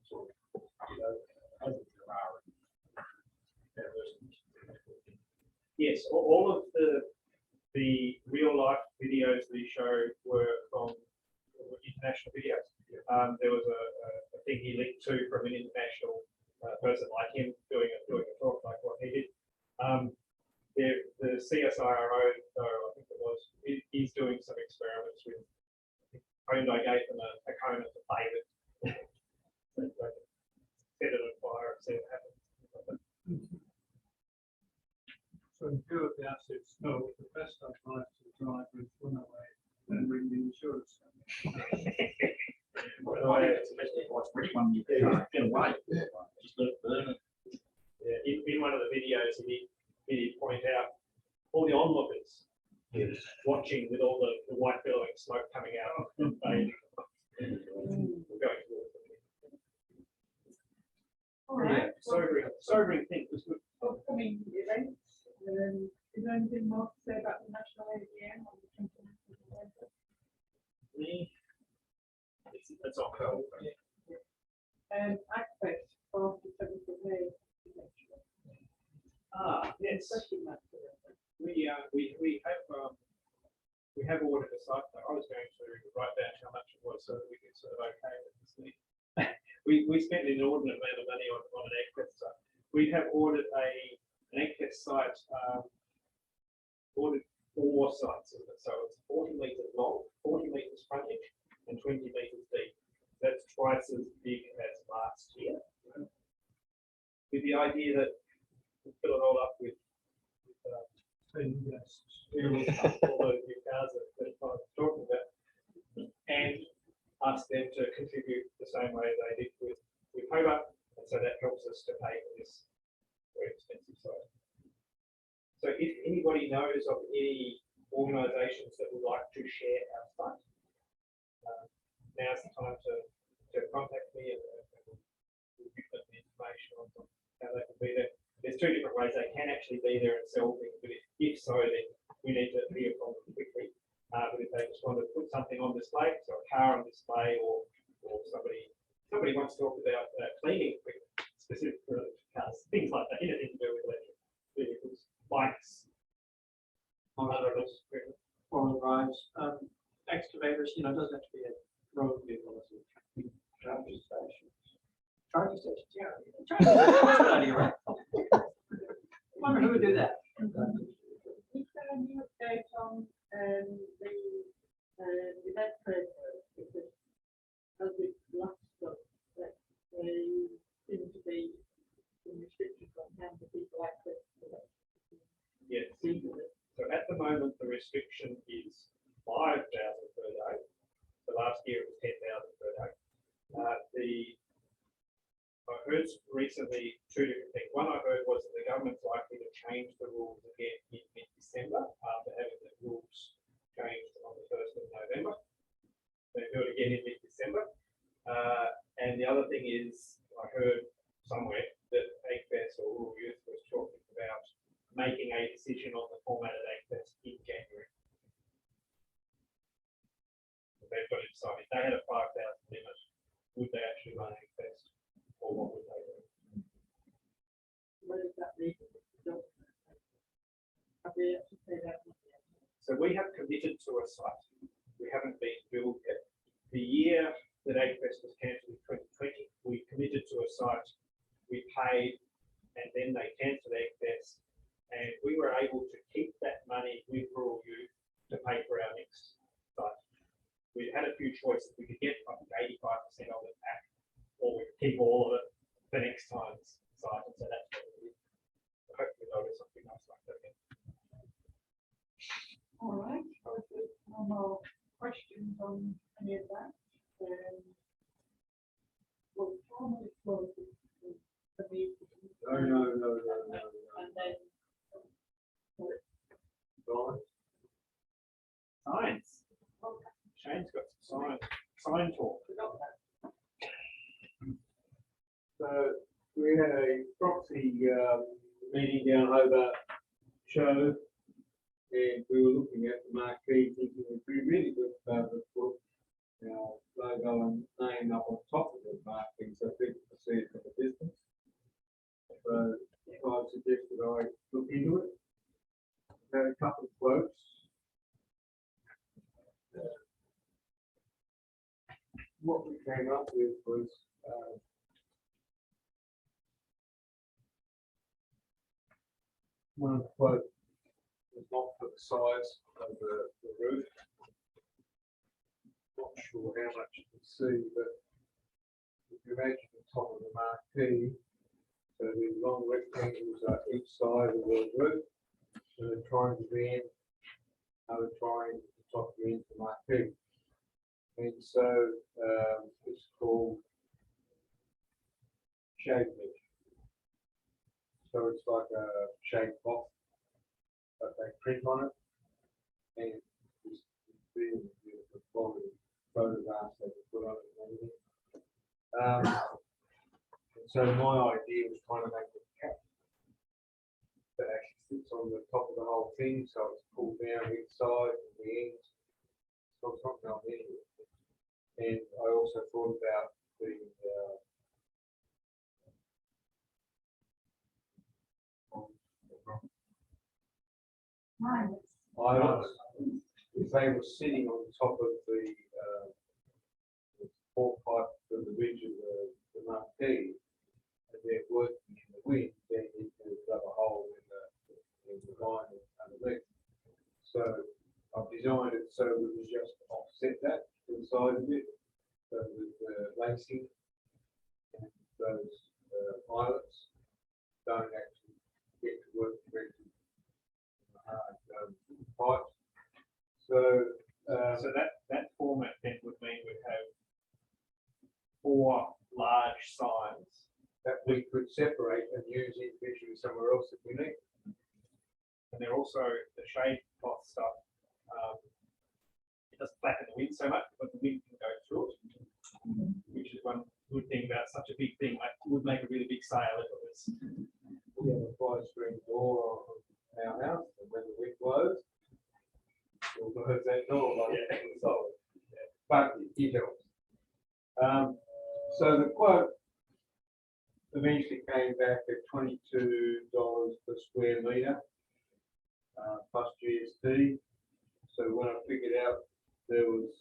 Sort of, as there are Yes, all of the real life videos we showed were from international videos. There was a thing he linked to from an international person like him doing a talk like what he did. The CSIRO, though, I think it was, he's doing some experiments with Hyundai gave them a cone to play with. Set it on fire and see what happens. So in view of the acid snow, the best advice to drive is run away and ring the insurance company. By the way, it's the best advice for anyone you get away. Just let it burn it. Yeah, in one of the videos, he did point out all the onlookers watching with all the white billowing smoke coming out and going towards them. All right. Sobering thing was good. Upcoming events. Is there anything more to say about the National AGM on the 29th of November? That's all cool. Access for the 7th of May. Yes. We have ordered a site. I was going to write down how much it was so that we could sort of okay with this thing. We spent an inordinate amount of money on an egg test site. We have ordered an egg test site. Ordered 4 sites of it, so it's 40 metres long, 40 metres frontage, and 20 metres deep. That's twice as big as last year. With the idea that we fill it all up with all those new cars that I'm talking about, and ask them to contribute the same way they did with Hobart, and so that helps us to pay for this very expensive site. So if anybody knows of any organisations that would like to share our site, now's the time to contact me and we'll give them the information on how they can be there. There's two different ways they can actually be there and sell things, but if so, then we need to hear from them quickly. But if they just want to put something on display, so a car on display, or somebody wants to talk about cleaning equipment specific for cars, things like that, anything to do with electric vehicles, bikes, other equipment. Four-wheel drives, excavators, it doesn't have to be a road vehicle, it's a charging station. Charging stations, yeah. Charging stations, that's a good idea, right? Wonder who would do that? Is there any update on the event trader? Because as we last spoke, that they seem to be some restrictions on how many people access to that. Yes. So at the moment, the restriction is 5,000 per day. So last year it was 10,000 per day. I heard recently two different things. One I heard was that the government's likely to change the rules again in mid-December after having the rules changed on the 1st of November. They do it again in mid-December. And the other thing is, I heard somewhere that AEVA or Rural Youth was talking about making a decision on the format of AEVA in January. They've got to decide if they had a 5,000 limit, would they actually run AEVA? Or what would they do? What does that mean? Have we actually paid that money? So we have committed to a site. We haven't been billed yet. The year that AEVA was cancelled in 2020, we committed to a site. We paid, and then they cancelled AEVA, and we were able to keep that money with Rural Youth to pay for our next site. We had a few choices. We could get I think 85% of it back, or we could keep all of it for next time's site. And so that's what we did. Hopefully they'll do something nice like that again. All right, so if there's no more questions on any of that, then we'll formally close the meeting. No. And then. Science. Shane's got some sign talk. So we had a proxy meeting down Hobart show, and we were looking at the marquee, thinking it would be really good to put our logo and name up on top of the marquee so people can see it from a distance. So I suggested I look into it. Had a couple of quotes. What we came up with was one quote was not for the size of the roof. Not sure how much you can see, but if you imagine the top of the marquee, so the long rectangles are each side of the roof, and the triangle the end, another triangle at the top of the end of the marquee. And so it's called shade mesh. So it's like a shade box, but they print on it, and it's really beautiful quality photographs they can put on it and everything. And so my idea was trying to make a cap that actually sits on the top of the whole thing, so it's pulled down inside and the ends. So it's not going anywhere. And I also thought about the islands. If they were sitting on top of the support pipe for the ridge of the marquee, and they're working in the wind, then you can grab a hole in the line underneath. So I've designed it so we can just offset that to the side of it, so with the lacing and those pilots don't actually get to work directly in the hard pipe. So that format then would mean we'd have 4 large signs that we could separate and use individually somewhere else if we need. and they're also the shade cloth stuff it doesn't flatten the wind so much, but the wind can go through it, which is one good thing about such a big thing. Like, it would make a really big sail if it was. We have a fire screen door on our house, and when the wind blows, we'll close that door like solid. But it helps. So the quote eventually came back at $22 per square metre, plus GST. So when I figured out there was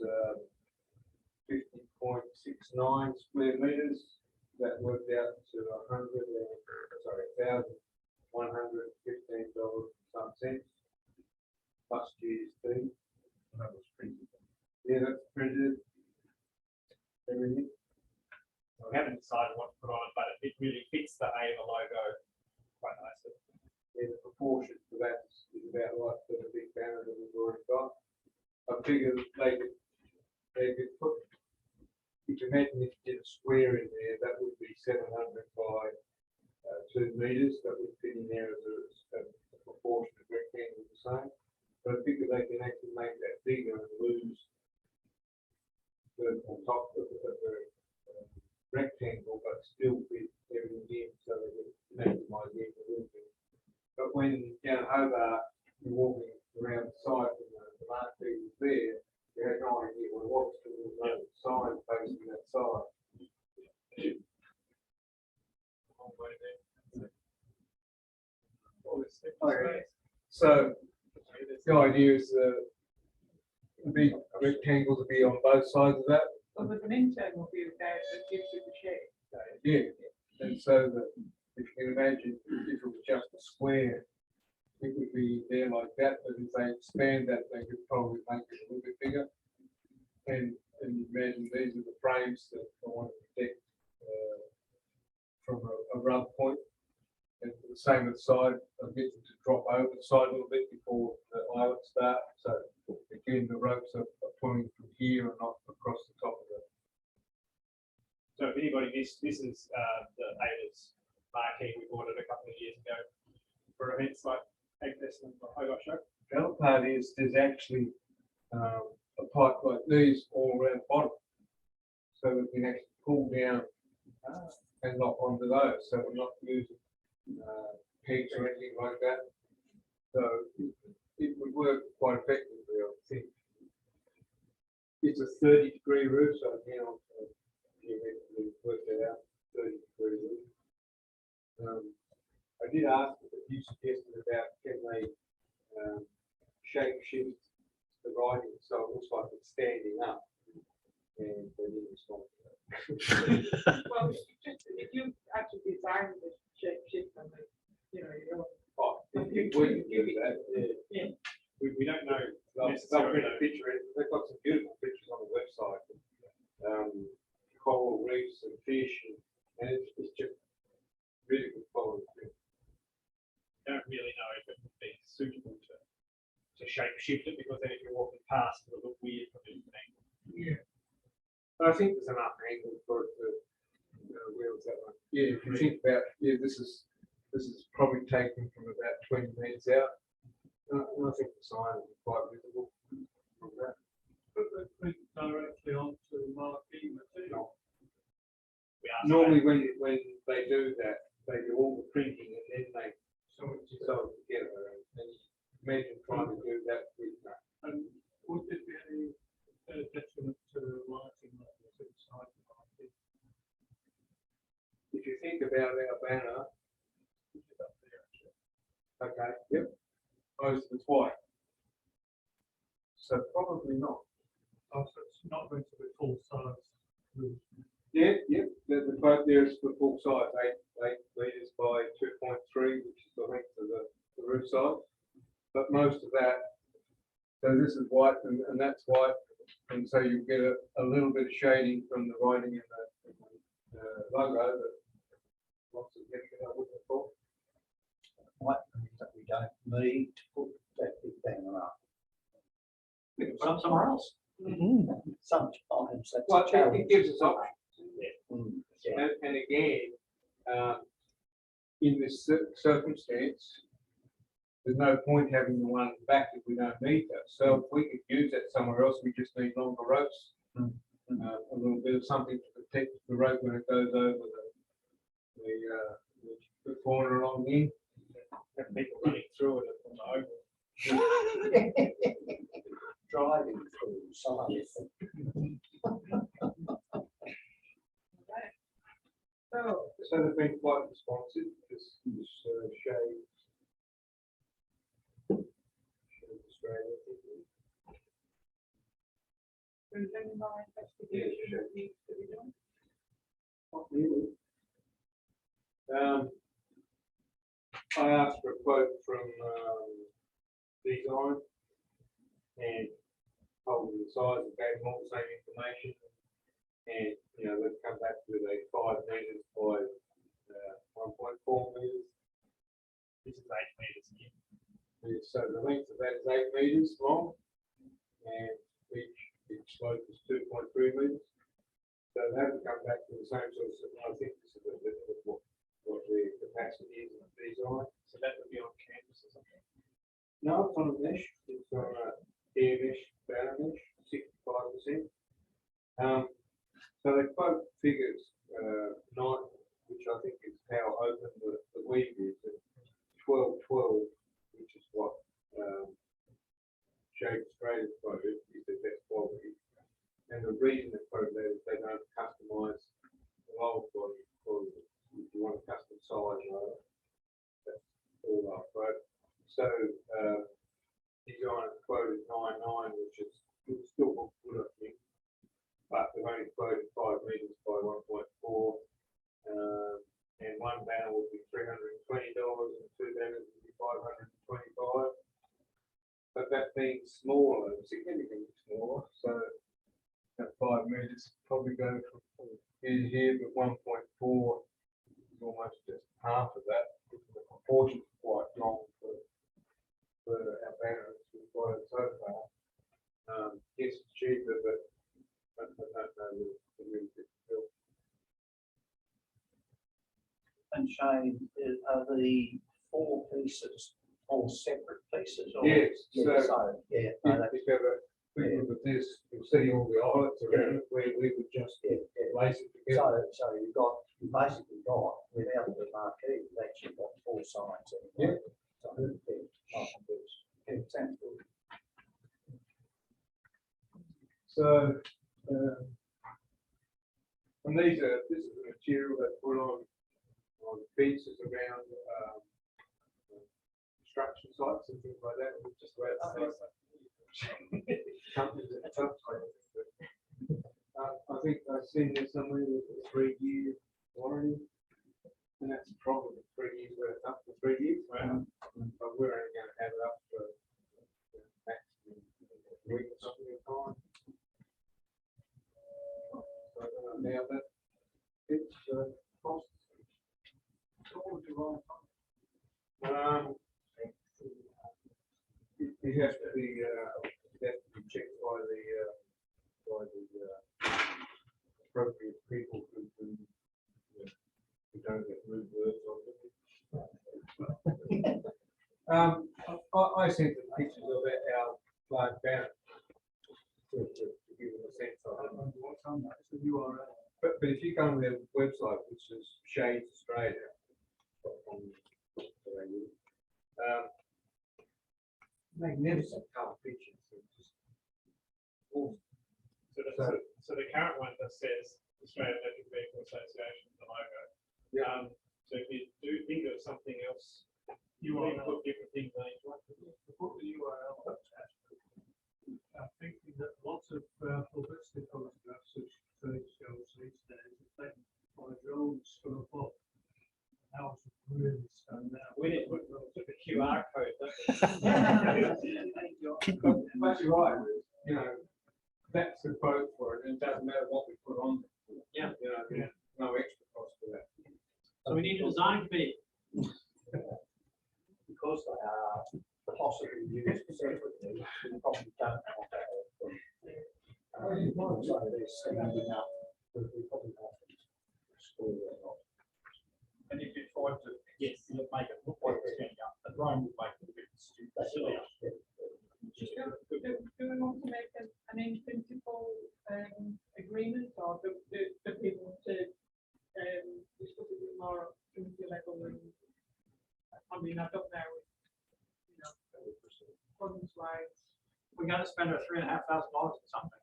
50.69 square metres, that worked out to $1,115 plus GST. That was printed. Yeah, that's printed. Everything. We haven't decided what to put on it, but it really fits the AEVA logo quite nicely. Yeah, the proportion for that is about like the big banner that we've already got. I figured they could put, if you imagine if you did a square in there, that would be 700 by 2 metres. That would fit in there as a proportion of rectangle the same. But I figure they can actually make that bigger and lose the on top of the rectangle, but still fit everything in, so they can maximise the equilibrium. But when down Hobart, you're walking around the site and the marquee was there, you had no idea what it was, because there was no sign facing that side. Okay. So the idea is the big rectangles will be on both sides of that. Well, there's an internal view there that gives you the shape. Yeah, and so that if you can imagine if it was just a square, it would be there like that, but if they expand that, they could probably make it a little bit bigger. And you imagine these are the frames that I want to protect from a rub point. And the same with the side, I get them to drop over the side a little bit before the eyelets start. So again, the ropes are pulling from here and not across the top of it. So if anybody missed, this is the AEVA's marquee we bought it a couple of years ago for events like Egg Festival and the Hobart Show. The other part is there's actually a pipe like these all around the bottom. So we can actually pull down and lock onto those. So we're not using pegs or anything like that. So it would work quite effectively, I think. It's a 30-degree roof, so again, I'll work that out, 30-degree roof. I did ask if you suggested about can they shape shift the writing so it looks like it's standing up, and they didn't respond to that. Well, if you actually design the shape shift and the, you know, Oh, if we can do that, yeah. We don't know they'll necessarily. print a picture. They've got some beautiful pictures on the website. Coral reefs and fish, and it's just really good quality. Don't really know if it would be suitable to shape shift it, because then if you're walking past, it will look weird from the angle. Yeah. But I think there's enough angle for it to wheels that one. Yeah, if you think about, this is probably taken from about 20 metres out. And I think the sign is quite visible from that. But they print directly onto marquee material. Normally when they do that, they do all the printing and then they sew it together. And imagine trying to do that with that. And would there be any detriment to writing like this inside the marquee? If you think about our banner, okay, yep, most of it's white. So probably not. Oh, so it's not going to be full size roof. Yeah, yep, the quote there is for full size, 8 metres by 2.3, which is the length of the roof side. But most of that, so this is white and that's white, and so you get a little bit of shading from the writing in the logo, but lots of getting it, I wouldn't have thought. Might mean that we don't need to put that big banner up. We can put them somewhere else. Sometimes that's Well, a challenge. it gives us options. Yeah. And again, in this circumstance, there's no point having the one back if we don't need that. So if we could use that somewhere else, we just need longer ropes. A little bit of something to protect the rope when it goes over the corner along the end. Have people running through it on the oval. Driving through some of it. So they've been quite responsive, this shade. Australia. Is there any more investigation that needs to be done? Not really. I asked for a quote from Design and told them the size and gave them all the same information. And, you know, they've come back with a 5 metres by 1.4 metres. This is 8 metres again. So the length of that is 8 metres long, and each slope is 2.3 metres. So they haven't come back to the same sort of, I think this is a bit of what the capacity is in the Design. So that would be on canvas or something. No, it's on a mesh, it's on a air mesh, banner mesh, 65%. So they quote figures, 9, which I think is how open the weave is, and 12, which is what Shade Australia quoted, is the best quality. And the reason they quote that is they don't customise the lower quality. If you want a custom size, that's all they'll quote. So Design quoted 9.9, which is still good, I think. But they've only quoted 5 metres by 1.4. And one banner will be $320 and 2 banners will be $525. But that means smaller, significantly smaller. So that 5 metres probably go from here to here, but 1.4 is almost just half of that. The proportion is quite long for our banners we've got it so far. Yes, it's cheaper, but I don't know the real big bill. And Shane, are the 4 pieces all separate pieces? Or? Yes, Yeah, so yeah, if you have a quick look at this, you'll see all the eyelets around it where we would just place it together. So you basically got, without the marquee, you've actually got 4 sides. Yeah. So it sounds good. So, and this is the material that's put on fences around construction sites and things like that. We're just about to say companies that are tough. I think I've seen this somewhere with a 3-year warranty, and that's probably 3 years worth up for 3 years. Wow. But we're only going to have it up for maximum a week or something at a time. Now that it's costs. It has to be checked by the appropriate people who don't get rude words on them. I sent the pictures of our flag banner to give them a sense of it. What's on that? It's the URL. But if you go on their website, which is Shades Australia, magnificent colour pictures. Awesome. So the current one that says Australian Electric Vehicle Association, the logo. Yeah. So if you do think of something else, you want to put different things on each one. Put the URL attached. I'm thinking that lots of publicity photographs of trade shows these days are taken by drones from above. House really stand out. We didn't put the QR code. But you're right, you know, that's the quote for it, and it doesn't matter what we put on. Yeah. You know, there's no extra cost for that. So we need a design committee. Because they are possibly used separately, we probably don't want to have them. So they're standing up, but we probably have to store them off. And if you try to, yes, make it look like it's standing up, the drone will make it a bit you know, up there with, you know, funds like, we gotta spend our $3,500 or something.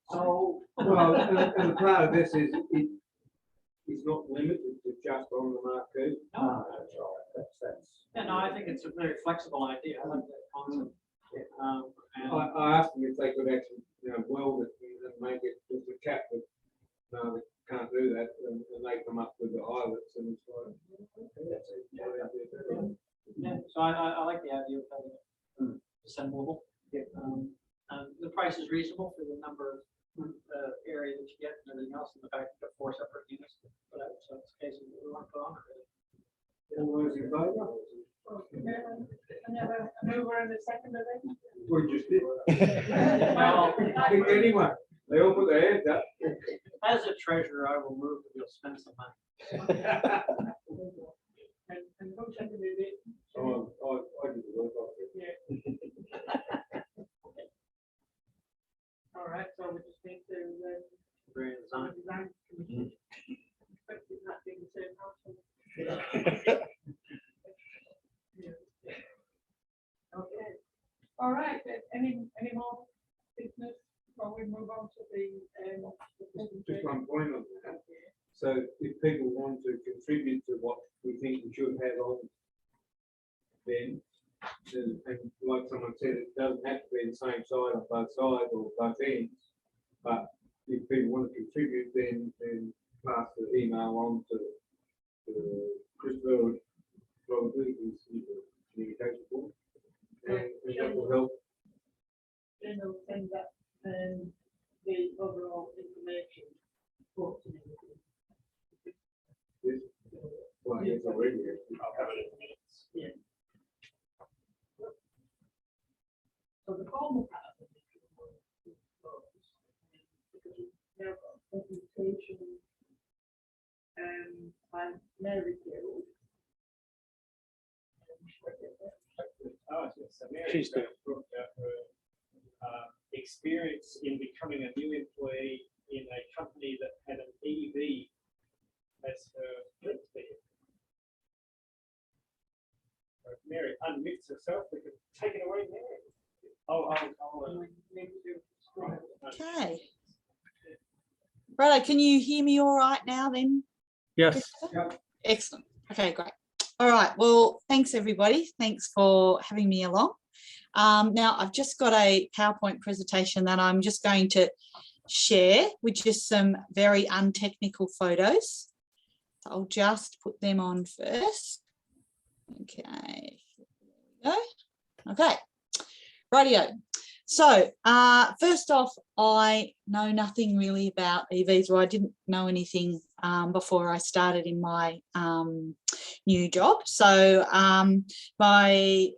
So, well, and the part of this is it's not limited to just on the marquee. No, That's right, that's. yeah, no, I think it's a very flexible idea. I like that concept. And I asked them if they could actually, you know, weld it and make it just a cap, but no, they can't do that, and they come up with the eyelets and it's like. yeah, so I like the idea of having it assemblable. The price is reasonable for the number of area that you get and everything else in the back. You got 4 separate units. But so it's a case of we want to put on it. All those in favour? Another mover and a seconder then? We just did. Well, Anyway, they all put their hands up. as a treasurer, I will move that we'll spend some money. And who seconded it? Oh, I did the work of it. Yeah. All right, so we just need to, Very design. design committee. Expecting that being the same household. Yeah. Okay, all right, any more business before we move on to the, Just one point on that. So if people want to contribute to what we think we should have on, then, and like someone said, it doesn't have to be the same side on both sides or both ends. But if people want to contribute, then pass the email on to Christopher, probably, who's the communication board. And that will help. then we'll send that, the overall information. Report to me. Yes. Well, yes, already. I'll have it in the minutes. Yeah. So the formal part of it is closed, because we have a presentation by Mary Gill. Oh, yes, so Mary She's talked about her experience in becoming a new employee in a company that had an EV as her fleet vehicle. So if Mary unmutes herself, we can take it away, Mary. Okay. Righto, can you hear me all right now then? Yes. Excellent. Okay, great. All right. Well, thanks everybody. Thanks for having me along. Now I've just got a PowerPoint presentation that I'm just going to share with just some very untechnical photos. I'll just put them on first. Okay. There we go. Okay. Rightio. So first off, I know nothing really about EVs, or I didn't know anything before I started in my new job. So I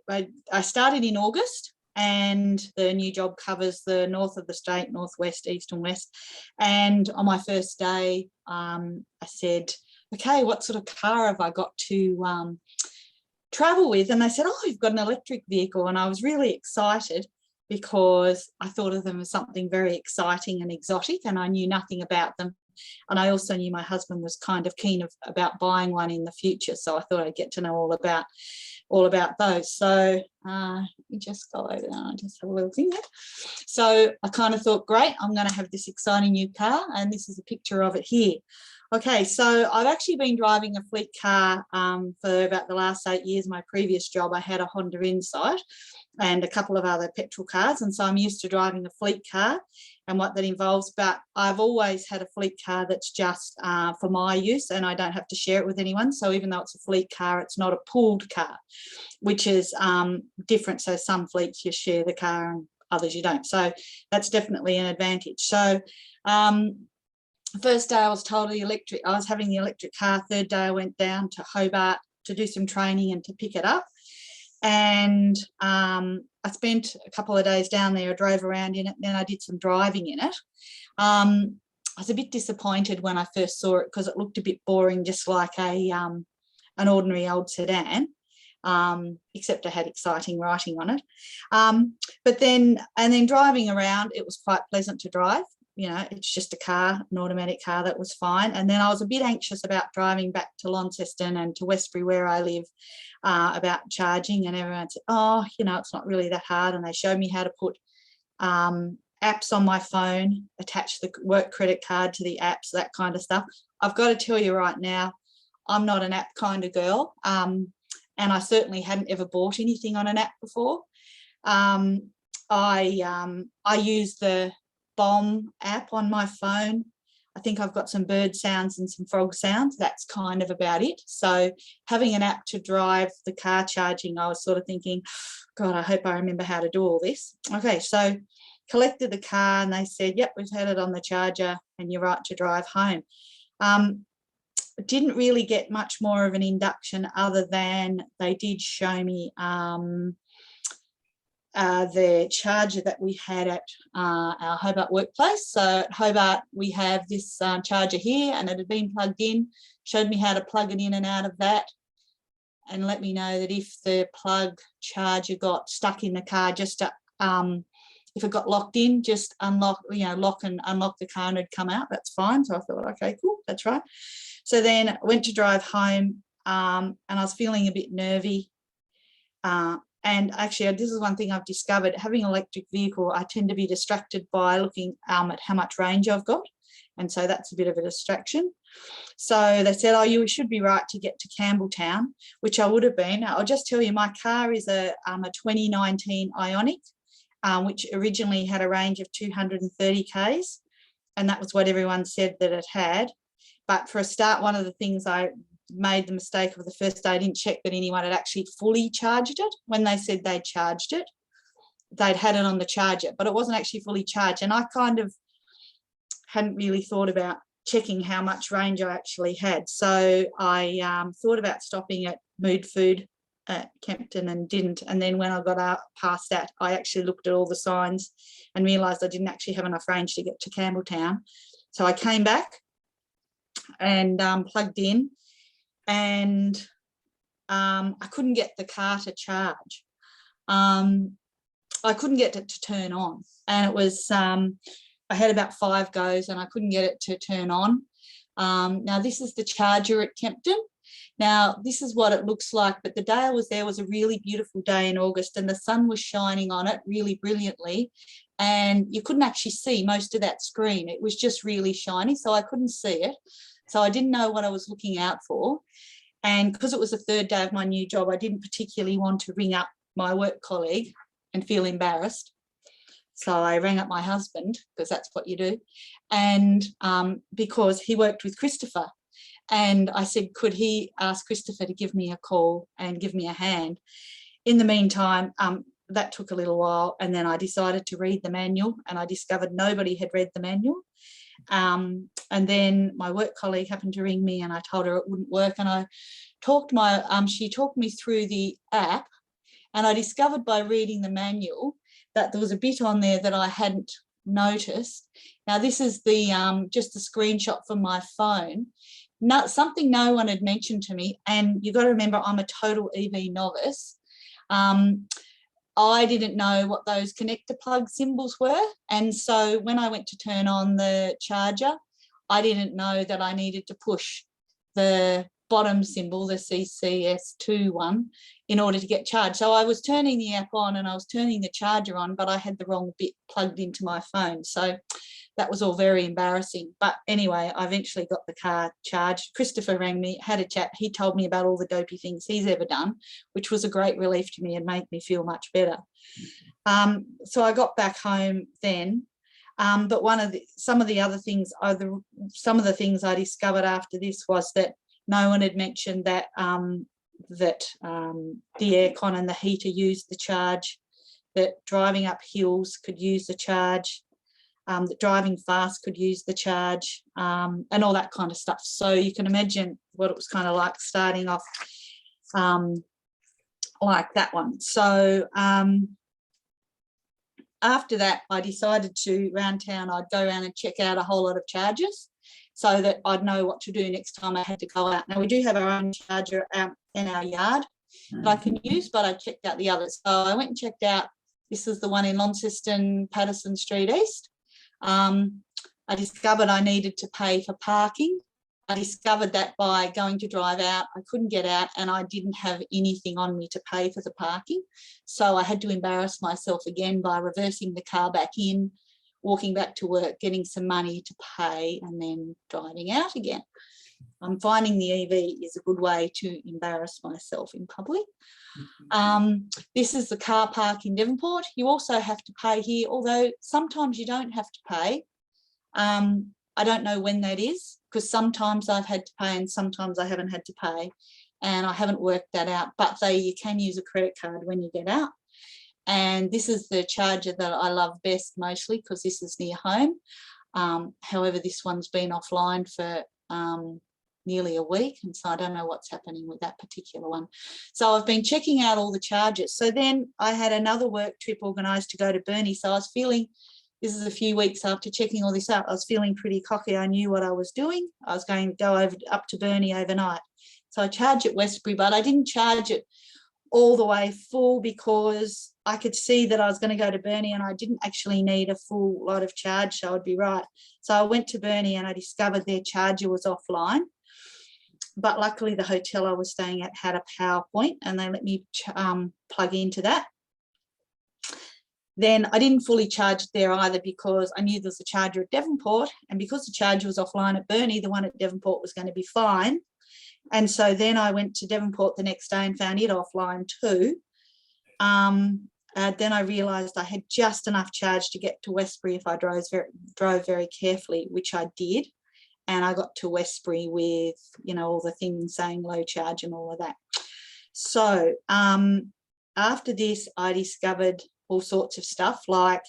started in August, and the new job covers the north of the state, northwest, east and west. And on my first day, I said, okay, what sort of car have I got to travel with? And they said, oh, you've got an electric vehicle. And I was really excited, because I thought of them as something very exciting and exotic, and I knew nothing about them. And I also knew my husband was kind of keen about buying one in the future, so I thought I'd get to know all about those. So you just go over there and just have a little thing there. So I kind of thought, great, I'm going to have this exciting new car, and this is a picture of it here. Okay, so I've actually been driving a fleet car for about the last 8 years. My previous job, I had a Honda Insight and a couple of other petrol cars, and so I'm used to driving a fleet car and what that involves. But I've always had a fleet car that's just for my use, and I don't have to share it with anyone. So even though it's a fleet car, it's not a pooled car, which is different. So some fleets you share the car and others you don't. So that's definitely an advantage. So first day I was told I was having the electric car. Third day I went down to Hobart to do some training and to pick it up. And I spent a couple of days down there. I drove around in it, and then I did some driving in it. I was a bit disappointed when I first saw it, because it looked a bit boring, just like an ordinary old sedan, except I had exciting writing on it. But then driving around, it was quite pleasant to drive. you know, it's just a car, an automatic car, that was fine. And then I was a bit anxious about driving back to Launceston and to Westbury where I live about charging, and everyone said, oh, you know, it's not really that hard. And they showed me how to put apps on my phone, attach the work credit card to the apps, that kind of stuff. I've got to tell you right now, I'm not an app kind of girl. And I certainly hadn't ever bought anything on an app before. I use the Bomb app on my phone. I think I've got some bird sounds and some frog sounds. That's kind of about it. So having an app to drive the car charging, I was sort of thinking, God, I hope I remember how to do all this. Okay, so collected the car and they said, yep, we've had it on the charger and you're right to drive home. Didn't really get much more of an induction other than they did show me the charger that we had at our Hobart workplace. So at Hobart, we have this charger here and it had been plugged in, showed me how to plug it in and out of that, and let me know that if the plug charger got stuck in the car, just to, if it got locked in, just unlock, you know, lock and unlock the car and it'd come out. That's fine. So I thought, okay, cool, that's right. So then I went to drive home and I was feeling a bit nervy. And actually, this is one thing I've discovered, having an electric vehicle, I tend to be distracted by looking at how much range I've got. And so that's a bit of a distraction. So they said, oh, you should be right to get to Campbelltown, which I would have been. I'll just tell you, my car is a 2019 Ioniq, which originally had a range of 230 Ks. And that was what everyone said that it had. But for a start, one of the things I made the mistake of the first day, I didn't check that anyone had actually fully charged it. When they said they charged it, they'd had it on the charger, but it wasn't actually fully charged. And I kind of hadn't really thought about checking how much range I actually had. So I thought about stopping at Mood Food at Kempton and didn't. And then when I got out past that, I actually looked at all the signs and realised I didn't actually have enough range to get to Campbelltown. So I came back and plugged in, and I couldn't get the car to charge. I couldn't get it to turn on, and it was I had about 5 goes and I couldn't get it to turn on. Now this is the charger at Kempton. Now this is what it looks like, but the day I was there was a really beautiful day in August and the sun was shining on it really brilliantly, and you couldn't actually see most of that screen. It was just really shiny, so I couldn't see it. So I didn't know what I was looking out for. And because it was the 3rd day of my new job, I didn't particularly want to ring up my work colleague and feel embarrassed. So I rang up my husband, because that's what you do. And because he worked with Christopher. And I said, could he ask Christopher to give me a call and give me a hand? In the meantime, that took a little while. And then I decided to read the manual, and I discovered nobody had read the manual. And then my work colleague happened to ring me and I told her it wouldn't work, and I talked she talked me through the app, and I discovered by reading the manual that there was a bit on there that I hadn't noticed. Now this is the just a screenshot from my phone. Something no one had mentioned to me, and you've got to remember I'm a total EV novice. I didn't know what those connector plug symbols were. And so when I went to turn on the charger, I didn't know that I needed to push the bottom symbol, the CCS2 one, in order to get charged. So I was turning the app on and I was turning the charger on, but I had the wrong bit plugged into my phone. So that was all very embarrassing. But anyway, I eventually got the car charged. Christopher rang me, had a chat. He told me about all the dopey things he's ever done, which was a great relief to me and made me feel much better. So I got back home then. But some of the things I discovered after this was that no one had mentioned that the aircon and the heater used the charge, that driving up hills could use the charge, that driving fast could use the charge, and all that kind of stuff. So you can imagine what it was kind of like starting off like that one. So after that, I decided to, around town, I'd go around and check out a whole lot of chargers so that I'd know what to do next time I had to go out. Now, we do have our own charger out in our yard that I can use, but I checked out the others. So I went and checked out, this is the one in Launceston, Patterson Street East. I discovered I needed to pay for parking. I discovered that by going to drive out, I couldn't get out and I didn't have anything on me to pay for the parking. So I had to embarrass myself again by reversing the car back in, walking back to work, getting some money to pay and then driving out again. I'm finding the EV is a good way to embarrass myself in public. This is the car park in Devonport. You also have to pay here, although sometimes you don't have to pay. I don't know when that is, because sometimes I've had to pay and sometimes I haven't had to pay, and I haven't worked that out, but you can use a credit card when you get out. And this is the charger that I love best mostly because this is near home. However, this one's been offline for nearly a week, and so I don't know what's happening with that particular one. So I've been checking out all the chargers. So then I had another work trip organised to go to Burnie, so I was feeling, this is a few weeks after checking all this out, I was feeling pretty cocky. I knew what I was doing. I was going to go up to Burnie overnight. So I charged at Westbury, but I didn't charge it all the way full because I could see that I was going to go to Burnie and I didn't actually need a full lot of charge, so I'd be right. So I went to Burnie and I discovered their charger was offline. But luckily the hotel I was staying at had a power point and they let me plug into that. Then I didn't fully charge it there either because I knew there was a charger at Devonport, and because the charger was offline at Burnie, the one at Devonport was going to be fine. And so then I went to Devonport the next day and found it offline too. Then I realised I had just enough charge to get to Westbury if I drove very carefully, which I did. And I got to Westbury with, you know, all the things saying low charge and all of that. So after this, I discovered all sorts of stuff, like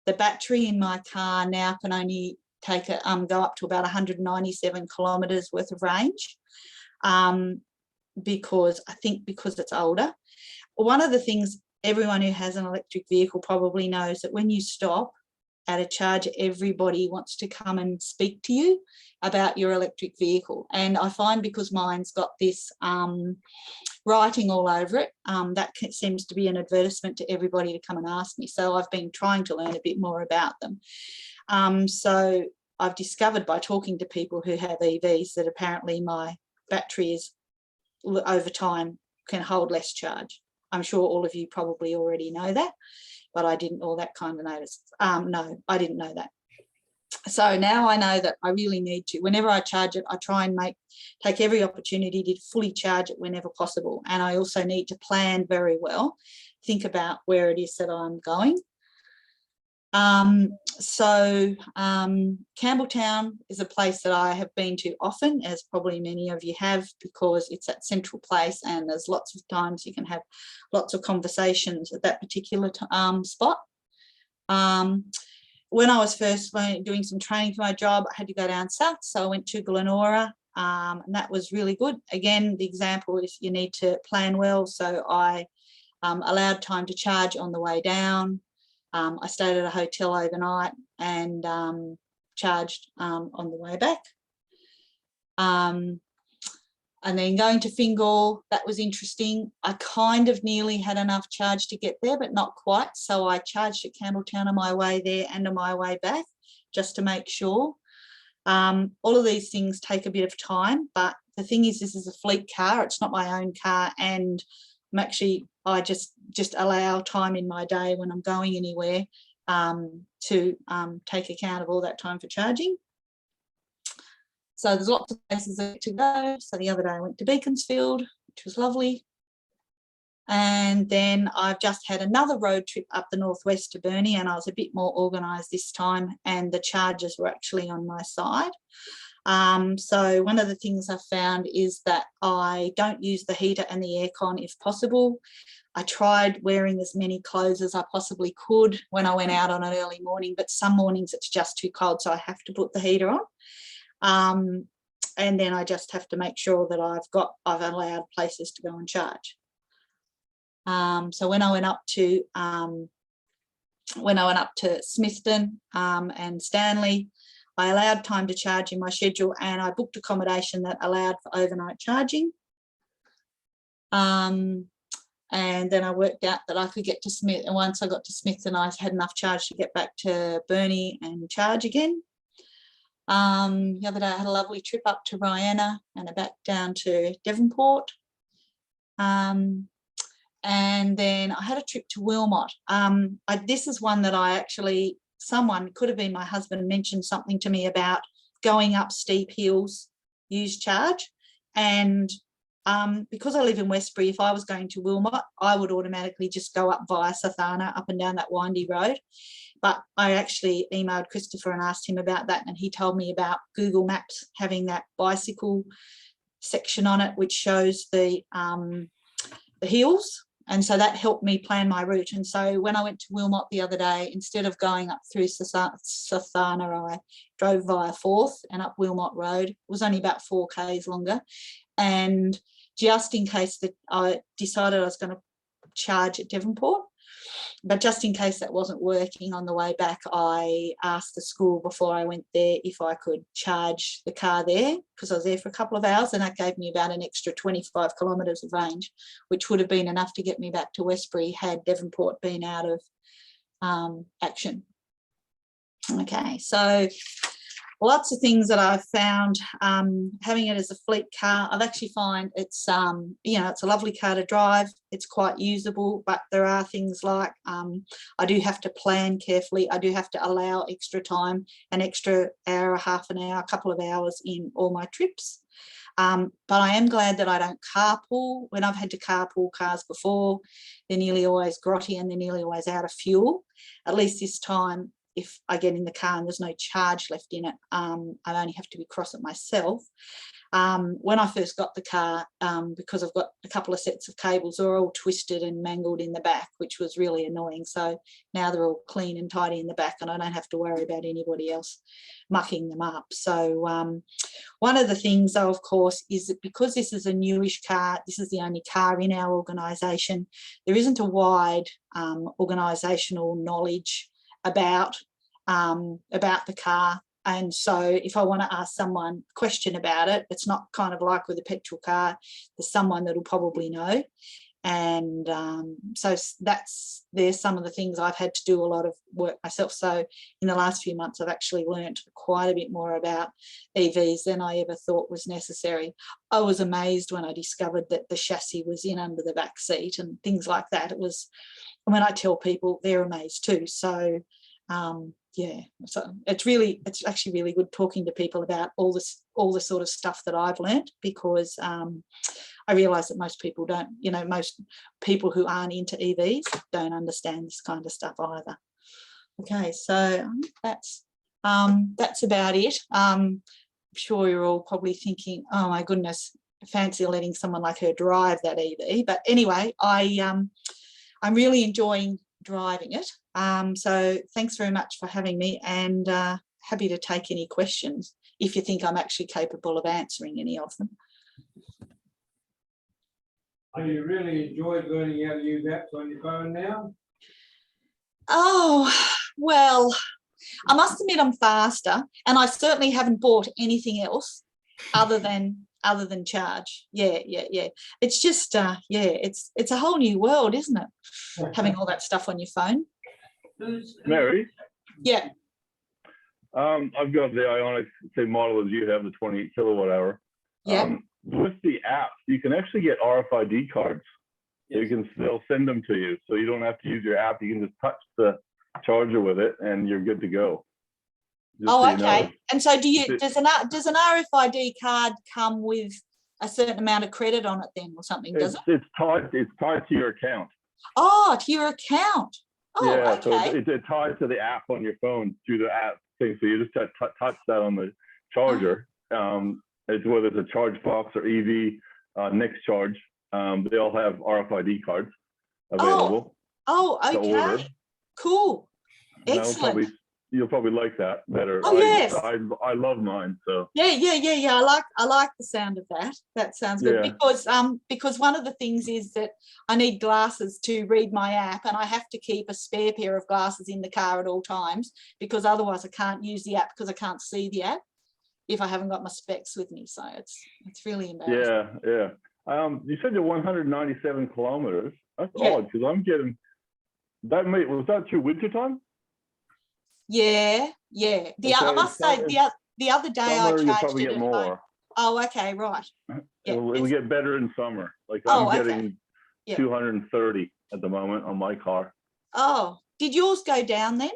the battery in my car now can only take go up to about 197 kilometres worth of range, because it's older. One of the things everyone who has an electric vehicle probably knows that when you stop at a charger, everybody wants to come and speak to you about your electric vehicle. And I find because mine's got this writing all over it, that seems to be an advertisement to everybody to come and ask me. So I've been trying to learn a bit more about them. So I've discovered by talking to people who have EVs that apparently my battery is, over time, can hold less charge. I'm sure all of you probably already know that, but I didn't all that kind of notice. No, I didn't know that. So now I know that I really need to, whenever I charge it, I try and take every opportunity to fully charge it whenever possible. And I also need to plan very well, think about where it is that I'm going. Campbelltown is a place that I have been to often, as probably many of you have, because it's that central place and there's lots of times you can have lots of conversations at that particular spot. When I was first doing some training for my job, I had to go down south, so I went to Glenora, and that was really good. Again, the example is you need to plan well, so I allowed time to charge on the way down. I stayed at a hotel overnight and charged on the way back. And then going to Fingal, that was interesting. I kind of nearly had enough charge to get there, but not quite. So I charged at Campbelltown on my way there and on my way back, just to make sure. All of these things take a bit of time, but the thing is, this is a fleet car. It's not my own car, and I just allow time in my day when I'm going anywhere to take account of all that time for charging. So there's lots of places to go. So the other day I went to Beaconsfield, which was lovely. And then I've just had another road trip up the northwest to Burnie, and I was a bit more organised this time, and the chargers were actually on my side. So one of the things I've found is that I don't use the heater and the aircon if possible. I tried wearing as many clothes as I possibly could when I went out on an early morning, but some mornings it's just too cold, so I have to put the heater on. And then I just have to make sure that I've allowed places to go and charge. So when I went up to Smithton and Stanley, I allowed time to charge in my schedule, and I booked accommodation that allowed for overnight charging. And then I worked out that I could get to Smith, and once I got to Smithton, I had enough charge to get back to Burnie and charge again. The other day I had a lovely trip up to Rihanna and back down to Devonport. And then I had a trip to Wilmot. This is one that I actually, someone, could have been my husband, mentioned something to me about going up steep hills, use charge. And because I live in Westbury, if I was going to Wilmot, I would automatically just go up via Sathana, up and down that windy road. But I actually emailed Christopher and asked him about that, and he told me about Google Maps having that bicycle section on it, which shows the hills. And so that helped me plan my route. And so when I went to Wilmot the other day, instead of going up through Sathana, I drove via Forth and up Wilmot Road. It was only about 4 k's longer. And just in case that I decided I was going to charge at Devonport, but just in case that wasn't working on the way back, I asked the school before I went there if I could charge the car there, because I was there for a couple of hours, and that gave me about an extra 25 kilometres of range, which would have been enough to get me back to Westbury had Devonport been out of action. Okay, so lots of things that I've found having it as a fleet car. I've actually find it's, it's a lovely car to drive. It's quite usable, but there are things like I do have to plan carefully. I do have to allow extra time, an extra hour, half an hour, a couple of hours in all my trips. But I am glad that I don't carpool. When I've had to carpool cars before, they're nearly always grotty and they're nearly always out of fuel. At least this time, if I get in the car and there's no charge left in it, I only have to be cross it myself. When I first got the car, because I've got a couple of sets of cables, they're all twisted and mangled in the back, which was really annoying. So now they're all clean and tidy in the back, and I don't have to worry about anybody else mucking them up. So one of the things, though, of course, is that because this is a newish car, this is the only car in our organisation, there isn't a wide organisational knowledge about the car. And so if I want to ask someone a question about it, it's not kind of like with a petrol car, there's someone that'll probably know. And so there's some of the things I've had to do a lot of work myself. So in the last few months, I've actually learnt quite a bit more about EVs than I ever thought was necessary. I was amazed when I discovered that the chassis was in under the back seat and things like that. It was, when I tell people, they're amazed too. So yeah, so it's actually really good talking to people about all the sort of stuff that I've learnt, because I realise that most people don't, most people who aren't into EVs don't understand this kind of stuff either. Okay, so that's about it. I'm sure you're all probably thinking, oh my goodness, fancy letting someone like her drive that EV. But anyway, I'm really enjoying driving it. So thanks very much for having me, and happy to take any questions if you think I'm actually capable of answering any of them. Do you really enjoy learning how to use apps on your phone now? Oh, well, I must admit I'm faster, and I certainly haven't bought anything else other than charge. Yeah. It's just it's a whole new world, isn't it? Having all that stuff on your phone. Mary? Yeah. I've got the Ioniq, same model as you have, the 28 kilowatt hour. Yeah. With the app, you can actually get RFID cards. Yes. They'll send them to you, so you don't have to use your app. You can just touch the charger with it, and you're good to go. Oh, okay. And so, does an RFID card come with a certain amount of credit on it then, or something? Does it? It's tied to your account. Oh, to your account. Oh, yeah, okay. So it's tied to the app on your phone through the app thing. So you just touch that on the charger. Oh. It's whether it's a charge box or EV next charge. They all have RFID cards available. Oh, okay. Cool. Excellent. You'll probably like that better. Oh, yes. I love mine. So yeah. I like the sound of that. That sounds good. Yeah. Because one of the things is that I need glasses to read my app, and I have to keep a spare pair of glasses in the car at all times, because otherwise I can't use the app, because I can't see the app if I haven't got my specs with me. So it's really embarrassing. Yeah. You said you're 197 kilometers. That's odd, because I'm getting that. Was that through winter time? Yeah. I must say the other day I Summer, you'll charged probably it get at home. more. Oh, okay, right. Yeah, It'll it's- get better in summer. Like Oh, I'm okay. getting Yeah. 230 at the moment on my car. Oh, did yours go down then?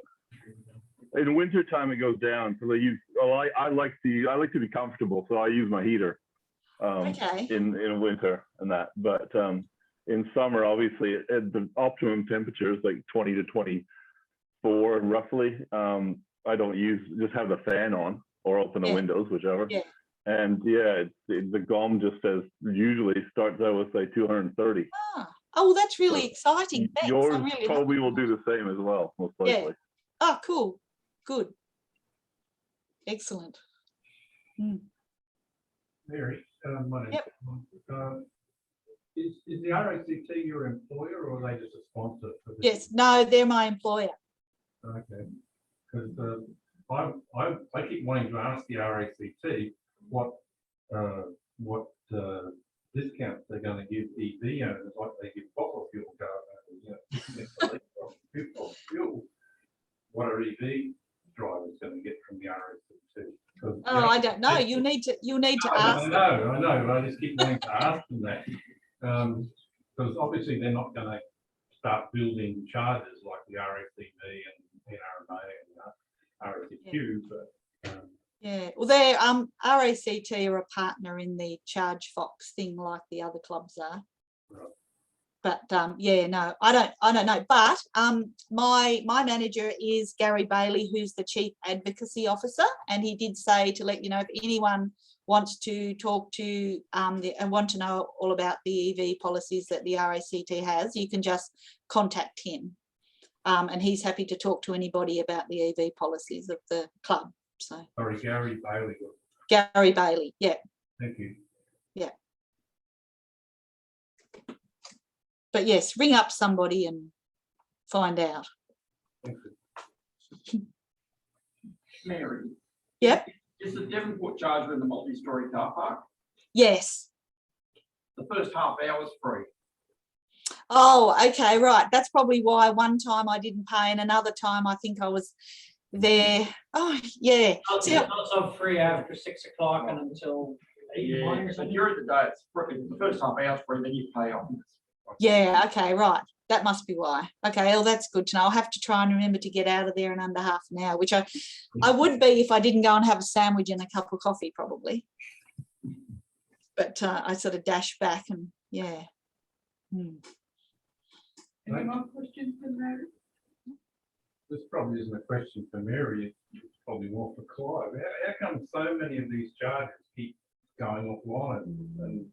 In winter time, it goes down because I like to be comfortable, so I use my heater Okay. in winter and that. But in summer, obviously, at the optimum temperature is like 20 to 24 roughly. I don't just have the fan on or open the Yeah. windows, whichever. Yeah. And yeah, the GOM just says usually starts out with say 230. Ah. Oh, that's really So exciting. Thanks. Yours I'm really probably happy will with do the same as well, most Yeah. likely. Oh, cool. Good. Excellent. Mary, my name's Yep. Tom. Is the RACT your employer or are they just a sponsor for this? Yes. No, they're my employer. Okay, because I keep wanting to ask the RACT what discounts they're going to give EV owners like they give fossil fuel car owners. You know, it's the least of fuel. What are EV drivers going to get from the RACT? Oh, I don't know. You need to ask. I know, but I just keep wanting to ask them that. Because obviously they're not going to start building chargers like the RACV and NRMA and RACQ, but Yeah. Well, they RACT are a partner in the Charge Fox thing, like the other clubs are. Right. But yeah, no, I don't know. But my manager is Gary Bailey, who's the Chief Advocacy Officer, and he did say to let you know if anyone wants to talk to and want to know all about the EV policies that the RACT has, you can just contact him, and he's happy to talk to anybody about the EV policies of the club. So sorry, Gary Bailey. Gary Bailey, yeah. Thank you. Yeah. But yes, ring up somebody and find out. Thank you. Mary. Yep. Is the Devonport charger in the multi-story car park? Yes. The first half hour is free. Oh, okay, right. That's probably why one time I didn't pay and another time I think I was there. Oh, yeah. It's also free after 6 o'clock and until 8 in the morning or So something. during the day, it's free. The first half hour is free, then you pay off. Yeah, okay, right. That must be why. Okay, well, that's good to know. I'll have to try and remember to get out of there in under half an hour, which I would be if I didn't go and have a sandwich and a cup of coffee, probably. But I sort of dash back and, yeah. Any more questions for Mary? This probably isn't a question for Mary, it's probably more for Clive. How come so many of these chargers keep going offline and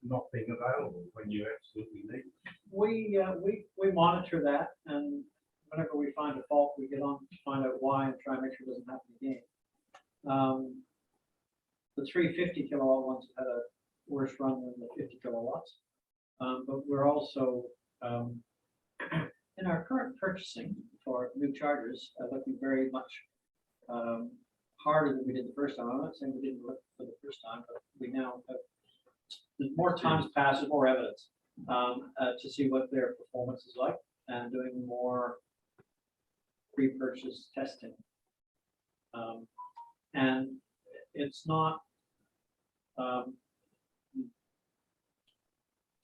not being available when you absolutely need them? We monitor that, and whenever we find a fault, we get on to find out why and try and make sure it doesn't happen again. The 350 kilowatt ones have had a worse run than the 50 kilowatts, but we're also in our current purchasing for new chargers, looking very much harder than we did the first time. I'm not saying we didn't look for the first time, but we now have, more times pass, there's more evidence to see what their performance is like, and doing more pre-purchase testing. And it's not,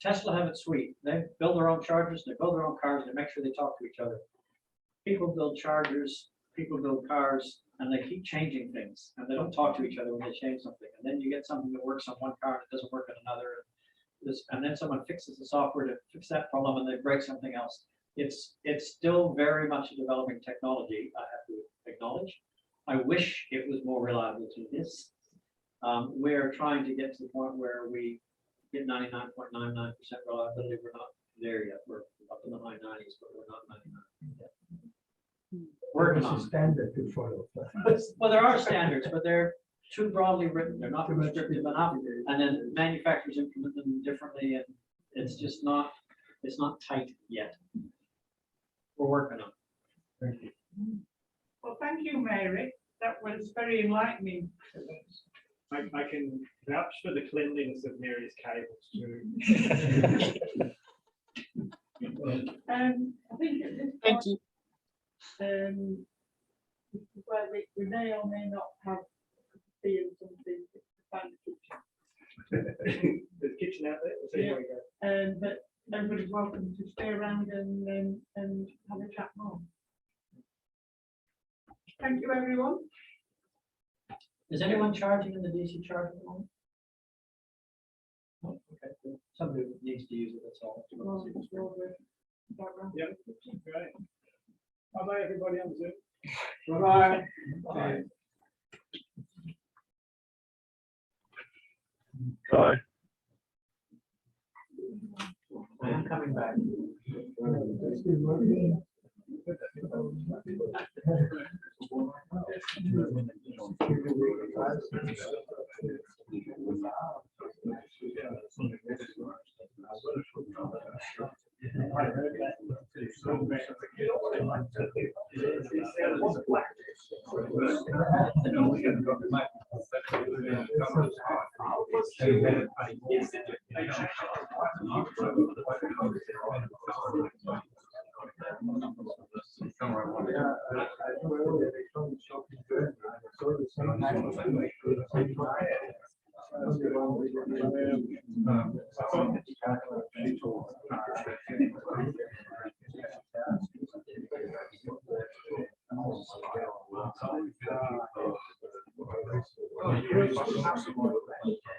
Tesla have it sweet. They build their own chargers, they build their own cars, they make sure they talk to each other. People build chargers, people build cars, and they keep changing things, and they don't talk to each other when they change something. And then you get something that works on one car and it doesn't work on another. And then someone fixes the software to fix that problem and they break something else. It's still very much a developing technology, I have to acknowledge. I wish it was more reliable than this. We're trying to get to the point where we get 99.99% reliability. We're not there yet. We're up in the high 90s, but we're not 99 yet. Working on standard to follow. Well, there are standards, but they're too broadly written. They're not prescriptive enough. And then manufacturers implement them differently, and it's just not, it's not tight yet. We're working on it. Thank you. Well, thank you, Mary. That was very enlightening. I can vouch for the cleanliness of Mary's cables too. I think at this Thank point, you. well, we may or may not have tea and something. Find the kitchen. There's a kitchen out there. So Yeah. there we go. But everybody's welcome to stay around and have a chat more. Thank you, everyone. Is anyone charging in the DC charge at the moment? No? Okay, good. Somebody needs to use it, that's all. Well, it's all the background. Yep, great. Bye-bye, everybody on Zoom. Bye-bye. Bye. Hi. I am coming back.